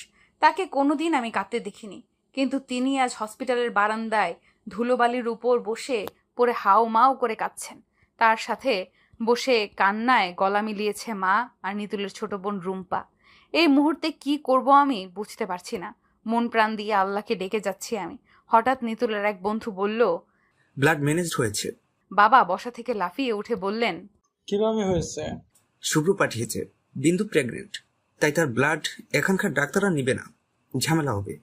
তাকে কোনোদিন আমি কাঁদতে দেখিনি। কিন্তু তিনি আজ হসপিটালের বারান্দায় ধুলোবালির উপর বসে পড়ে হাও মাও করে কাঁদছেন। তার সাথে বসে কান্নায় গলা মিলিয়েছে মা আর নিতুলের ছোট বোন রুম্পা। এই মুহূর্তে কি করব আমি বুঝতে পারছি না। মন প্রাণ দিয়ে আল্লাহকে ডেকে যাচ্ছি আমি। হঠাৎ নিতুলের এক বন্ধু বলল, ব্লাড ম্যানেজড হয়েছে। বাবা বসা থেকে লাফিয়ে উঠে বললেন, কিভাবে হয়েছে? শুভ্র পাঠিয়েছে। বিন্দু প্রেগনেন্ট, তাই তার ব্লাড এখানকার ডাক্তাররা নিবে না, ঝামেলা হবে।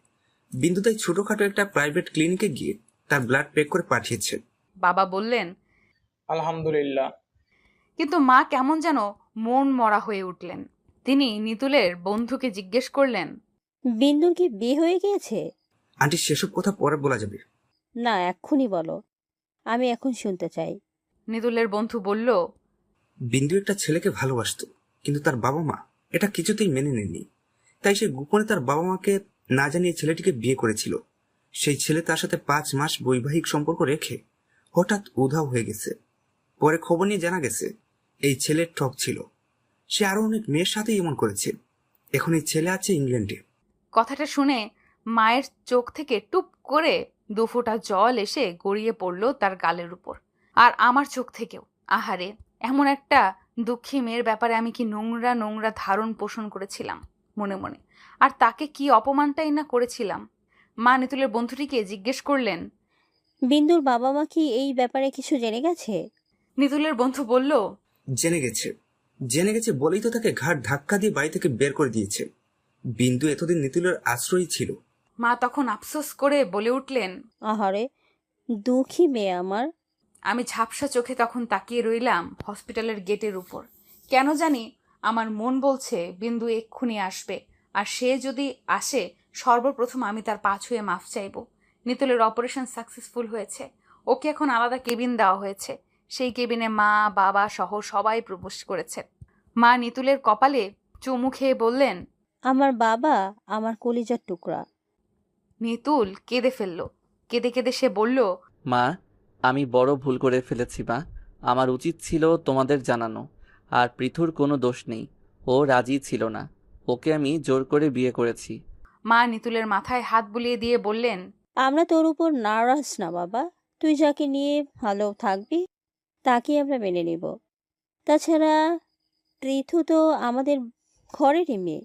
বিন্দু তাই ছোটখাটো একটা প্রাইভেট ক্লিনিকে গিয়ে তার ব্লাড পেক করে পাঠিয়েছে। বাবা বললেন, আলহামদুলিল্লাহ। কিন্তু মা কেমন যেন মন মরা হয়ে উঠলেন। তিনি নিতুলের বন্ধুকে জিজ্ঞেস করলেন, বিন্দুর কি বিয়ে হয়ে গিয়েছে? আন্টি সেসব কথা পরে বলা যাবে। না, এক্ষুনি বলো, আমি এখন শুনতে চাই। নিতুলের বন্ধু বলল, বিন্দু একটা ছেলেকে ভালোবাসতো, কিন্তু তার বাবা মা এটা কিছুতেই মেনে নেননি। তাই সে গোপনে তার বাবা মাকে না জানিয়ে ছেলেটিকে বিয়ে করেছিল। সেই ছেলে তার সাথে 5 মাস বৈবাহিক সম্পর্ক রেখে হঠাৎ উধাও হয়ে গেছে। পরে খবর নিয়ে জানা গেছে এই ছেলের ঠক ছিল। সে আরো অনেক মেয়ের সাথেই এমন করেছে। এখন এই ছেলে আছে ইংল্যান্ডে। কথাটা শুনে মায়ের চোখ থেকে টুপ করে 2 ফোঁটা জল এসে গড়িয়ে পড়ল তার গালের উপর। আর আমার চোখ থেকেও। আহারে, এমন একটা দুঃখী মেয়ের ব্যাপারে আমি কি নোংরা নোংরা ধারণ পোষণ করেছিলাম মনে মনে। আর তাকে কি অপমানটাই না করেছিলাম। মা নিতুলের বন্ধুটিকে জিজ্ঞেস করলেন, বিন্দুর বাবা মা কি এই ব্যাপারে কিছু জেনে গেছে? নিতুলের বন্ধু বলল, জেনে গেছে বলেই তো তাকে ঘাট ধাক্কা দিয়ে বাড়ি থেকে বের করে দিয়েছে। বিন্দু এতদিন নিতুলের আশ্রয়ই ছিল। মা তখন আফসোস করে বলে উঠলেন, আহারে, দুঃখী মেয়ে আমার। আমি ঝাপসা চোখে তখন তাকিয়ে রইলাম হসপিটালের গেটের উপর। কেন জানি আমার মন বলছে বিন্দু এক্ষুনি আসবে, আর সে যদি আসে সর্বপ্রথম আমি তার পা ছুঁয়ে মাফ চাইব। নিতুলের অপারেশন সাকসেসফুল হয়েছে। ওকে এখন আলাদা কেবিন দেওয়া হয়েছে। সেই কেবিনে মা বাবা সহ সবাই প্রবেশ করেছে। মা নিতুলের কপালে চুমু খেয়ে বললেন, আমার বাবা আমার কলিজার টুকরা। নিতুল কেঁদে ফেলল। কেঁদে কেঁদে সে বলল, মা, আমি বড় ভুল করে ফেলেছি মা। আমার উচিত ছিল তোমাদের জানানো। আর পৃথুর কোনো দোষ নেই, ও রাজি ছিল না। ওকে আমি জোর করে বিয়ে করেছি। মা নিতুলের মাথায় হাত বুলিয়ে দিয়ে বললেন, আমরা তোর উপর নারাজ না বাবা। তুই যাকে নিয়ে ভালো থাকবি তাকে আমরা মেনে নিব। তাছাড়া পৃথু তো আমাদের ঘরেরই মেয়ে।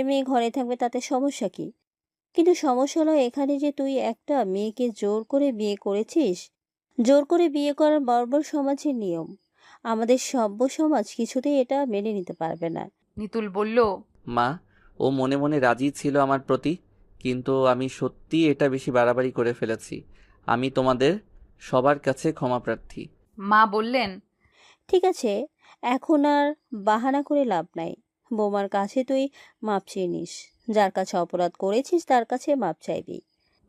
মেয়ে ঘরে থাকবে, তাতে সমস্যা কি? কিন্তু সমস্যা হলো এখানে যে তুই একটা মেয়েকে জোর করে বিয়ে করেছিস। জোর করে বিয়ে করার বর্বর সমাজের নিয়ম। আমাদের সভ্য সমাজ কিছুতেই এটা মেনে নিতে পারবে না। নিতুল বলল, মা, ও মনে মনে রাজি ছিল আমার প্রতি, কিন্তু আমি সত্যি এটা বেশি বাড়াবাড়ি করে ফেলেছি। আমি তোমাদের সবার কাছে ক্ষমা প্রার্থী। মা বললেন, ঠিক আছে, এখন আর বাহানা করে লাভ নাই। বৌমার কাছে তুই মাপ চেয়ে নিস। যার কাছে অপরাধ করেছিস তার কাছে মাপ চাইবি।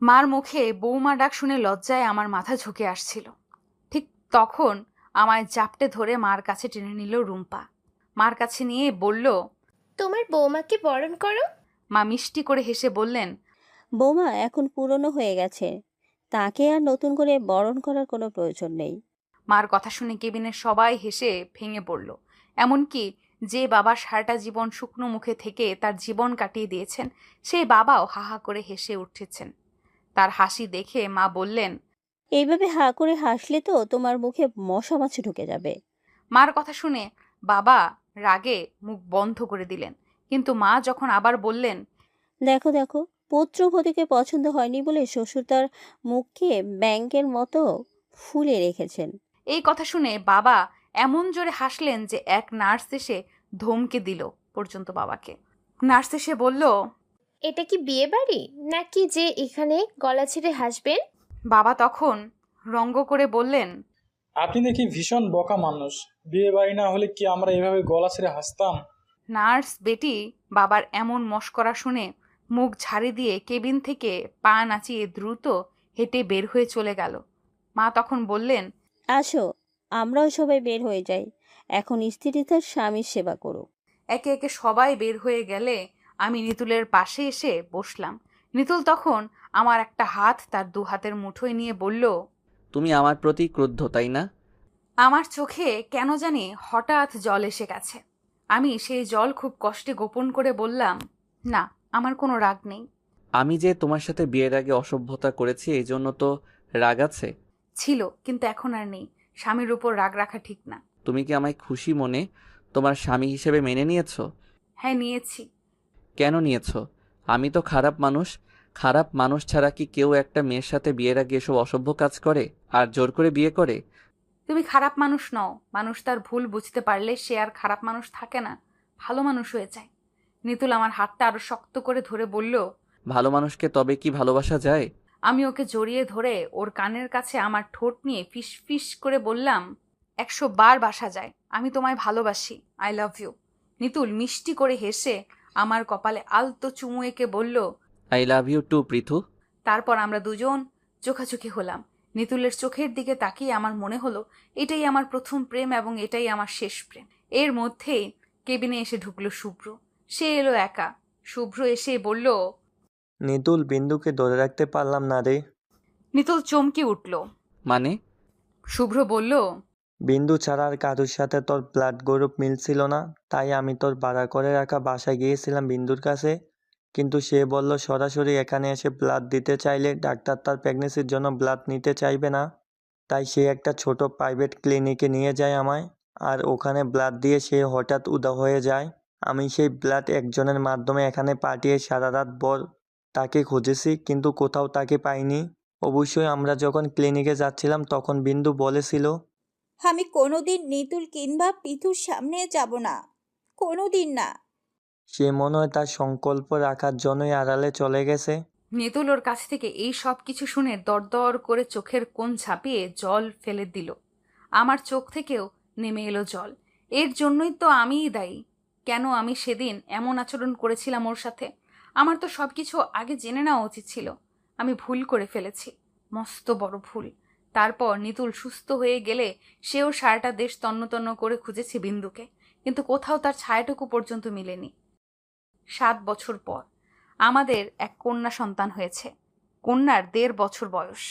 মার মুখে বৌমা ডাক শুনে লজ্জায় আমার মাথা ঝুঁকে আসছিল। ঠিক তখন আমায় জাপটে ধরে মার কাছে টেনে নিল রুম্পা। মার কাছে নিয়ে বলল, তোমার বৌমাকে বরণ করো। মা মিষ্টি করে হেসে বললেন, বৌমা এখন পুরনো হয়ে গেছে, তাকে আর নতুন করে বরণ করার কোনো প্রয়োজন নেই। মার কথা শুনে কেবিনের সবাই হেসে ভেঙে পড়ল। এমনকি যে বাবা সারাটা জীবন শুকনো মুখে থেকে তার জীবন কাটিয়ে দিয়েছেন, সেই বাবাও হাহা করে হেসে উঠেছেন। তার হাসি দেখে মা বললেন, এইভাবে হা করে হাসলে তো তোমার মুখে মশা মাছি ঢুকে যাবে। মার কথা শুনে বাবা রাগে মুখ বন্ধ করে দিলেন। কিন্তু মা যখন আবার বললেন, দেখো দেখো, পুত্রবধূকে পছন্দ হয়নি বলে শ্বশুর তার মুখকে ব্যাঙের মতো ফুলে রেখেছেন। এই কথা শুনে বাবা এমন জোরে হাসলেন যে এক নার্স এসে ধমকে দিল পর্যন্ত বাবাকে। নার্স এসে বলল, এটা কি বিয়ে বাড়ি নাকি যে এখানে গলা ছেড়ে হাসবেন? বাবা তখন রঙ্গ করে বললেন, আপনি দেখি ভীষণ বোকা মানুষ। বিয়ে বাড়ি না হলে কি আমরা এভাবে গলা ছেড়ে হাসতাম? নার্স বেটি বাবার এমন মশকরা শুনে মুখ ঝাড়ি দিয়ে কেবিন থেকে পা নাচিয়ে দ্রুত হেঁটে বের হয়ে চলে গেল। মা তখন বললেন, আসো, আমরাও সবাই বের হয়ে যাই। এখন স্ত্রী তার স্বামীর সেবা করো। একে একে সবাই বের হয়ে গেলে আমি নিতুলের পাশে এসে বসলাম। নিতুল তখন আমার একটা হাত তার দু হাতের মুঠোয় নিয়ে বলল, তুমি আমার প্রতি ক্রুদ্ধ তাই না? আমার চোখে কেন জানি হঠাৎ জল এসে গেছে। আমি সেই জল খুব কষ্টে গোপন করে বললাম, না, আমার কোনো রাগ নেই। আমি যে তোমার সাথে বিয়ের আগে অসভ্যতা করেছি এই জন্য তো রাগ আছে? ছিল, কিন্তু এখন আর নেই। স্বামীর উপর রাগ রাখা ঠিক না। তুমি কি আমায় খুশি মনে তোমার স্বামী হিসেবে মেনে নিয়েছো? হ্যাঁ, নিয়েছি। কেন নিয়েছো? আমি তো খারাপ মানুষ। খারাপ মানুষ ছাড়া কি কেউ একটা মেয়ের সাথে বিয়ের আগে এসব অসভ্য কাজ করে আর জোর করে বিয়ে করে? তুমি খারাপ মানুষ নও। মানুষ তার ভুল বুঝতে পারলে সে আর খারাপ মানুষ থাকে না, ভালো মানুষ হয়ে যায়। নিতুল আমার হাতটা আরো শক্ত করে ধরে বলল, ভালো মানুষকে তবে কি ভালোবাসা যায়? আমি ওকে জড়িয়ে ধরে ওর কানের কাছে আমার ঠোঁট নিয়ে ফিস ফিস করে বললাম, 100 বার বাসা যায়, আমি তোমায় ভালোবাসি, আই লাভ ইউ। নিতুল মিষ্টি করে হেসে আমার কপালে আলতো চুমু এঁকে বলল, I love you too Prithu. তারপর আমরা দুজন চোখাচোখি হলাম। নিতুলের চোখের দিকে তাকিয়ে আমার মনে হলো এটাই আমার প্রথম প্রেম এবং এটাই আমার শেষ প্রেম। এর মধ্যেই কেবিনে এসে ঢুকলো শুভ্র। সে এলো একা। শুভ্র এসে বলল, নিতুল, বিন্দুকে ধরে রাখতে পারলাম না রে। নিতুল চমকে উঠল। মানে? শুভ্র বলল, বিন্দু ছাড়া আর কারোর সাথে তোর ব্লাড গ্রুপ মিলছিল না, তাই আমি তোর ভাড়া করে রাখা বাসায় গিয়েছিলাম বিন্দুর কাছে। কিন্তু সে বলল সরাসরি এখানে এসে ব্লাড দিতে চাইলে ডাক্তার তার প্রেগনেন্সির জন্য ব্লাড নিতে চাইবে না। তাই সে একটা ছোট প্রাইভেট ক্লিনিকে নিয়ে যায় আমায়, আর ওখানে ব্লাড দিয়ে সে হঠাৎ উধাও হয়ে যায়। আমি সেই ব্লাড একজনের মাধ্যমে এখানে পাঠিয়ে সারা রাত ভর তাকে খুঁজেছি, কিন্তু কোথাও তাকে পাইনি। অবশ্যই আমরা যখন ক্লিনিকে যাচ্ছিলাম তখন বিন্দু বলেছিল, আমি কোনোদিন নিতুল কিংবা পিথুর সামনে যাব না, কোনোদিন না। সে মনে হয় তার সংকল্প রাখার জন্যই আড়ালে চলে গেছে। নিতুল ওর কাছ থেকে এই সব কিছু শুনে দরদর করে চোখের কোণ ঝাঁপিয়ে জল ফেলে দিল। আমার চোখ থেকেও নেমে এলো জল। এর জন্যই তো আমিই দায়ী। কেন আমি সেদিন এমন আচরণ করেছিলাম ওর সাথে? আমার তো সবকিছু আগে জেনে নেওয়া উচিত ছিল। আমি ভুল করে ফেলেছি, মস্ত বড় ভুল। তারপর নিতুল সুস্থ হয়ে গেলে সেও সারাটা দেশ তন্ন করে খুঁজেছে বিন্দুকে, কিন্তু কোথাও তার ছায়াটুকু পর্যন্ত মিলেনি। 7 বছর পর আমাদের এক কন্যা সন্তান হয়েছে। কন্যার 1.5 বছর বয়স।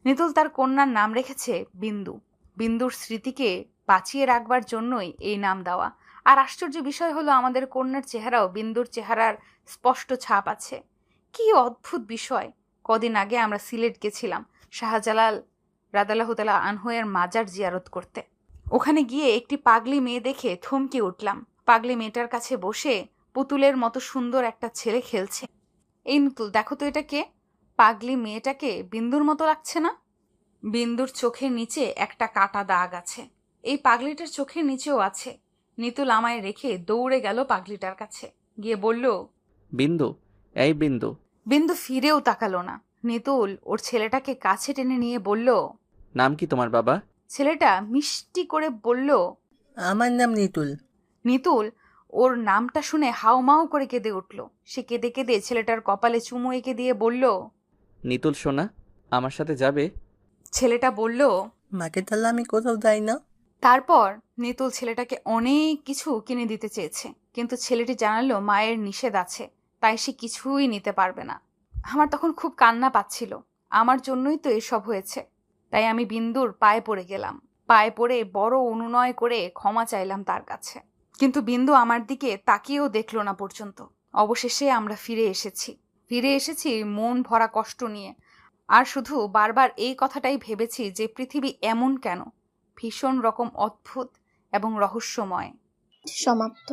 নিতুল তার কন্যার নাম রেখেছে বিন্দু। বিন্দুর স্মৃতিকে বাঁচিয়ে রাখবার জন্যই এই নাম দেওয়া। আর আশ্চর্য বিষয় হলো আমাদের কন্যার চেহারাও বিন্দুর চেহারার স্পষ্ট ছাপ আছে। কি অদ্ভুত বিষয়! কদিন আগে আমরা সিলেট গেছিলাম শাহজালাল রাদিয়াল্লাহু তাআলা আনহু-এর মাজার জিয়ারত করতে। ওখানে গিয়ে একটি পাগলি মেয়ে দেখে থমকে উঠলাম। পাগলি মেয়েটার কাছে বসে পুতুলের মতো সুন্দর একটা ছেলে খেলছে। এই নিতুল, দেখো তো এটা কে? পাগলি মেয়েটাকে বিন্দুর মতো লাগছে না? বিন্দুর চোখের নিচে একটা কাটা দাগ আছে। এই পাগলিটার চোখের নিচেও আছে। নিতুল আমায় রেখে দৌড়ে গেল পাগলিটার কাছে, গিয়ে বলল, বিন্দু, এই বিন্দু। বিন্দু ফিরেও তাকালো না। নিতুল ওর ছেলেটাকে কাছে টেনে নিয়ে বলল, নাম কি তোমার বাবা? ছেলেটা মিষ্টি করে বলল, আমার নাম নিতুল। নিতুল ওর নামটা শুনে হাউমাউ করে কেঁদে উঠল। সে কেঁদে কেঁদে ছেলেটার কপালে চুমু এঁকে দিয়ে বলল, নিতুল সোনা, আমার সাথে যাবে? ছেলেটা বলল, মাকে তাহলে আমি কোথাও যাই না। তারপর নিতুল ছেলেটাকে অনেক কিছু কিনে দিতে চেয়েছে, কিন্তু ছেলেটি জানালো মায়ের নিষেধ আছে, তাই সে কিছুই নিতে পারবে না। আমার তখন খুব কান্না পাচ্ছিল। আমার জন্যই তো এসব হয়েছে। তাই আমি বিন্দুর পায়ে পড়ে গেলাম। পায়ে পড়ে বড় অনুনয় করে ক্ষমা চাইলাম তার কাছে, কিন্তু বিন্দু আমার দিকে তাকিয়েও দেখলো না পর্যন্ত। অবশেষে আমরা ফিরে এসেছি মন ভরা কষ্ট নিয়ে, আর শুধু বারবার এই কথাটাই ভেবেছি যে পৃথিবী এমন কেন, ভীষণ রকম অদ্ভুত এবং রহস্যময়। সমাপ্ত।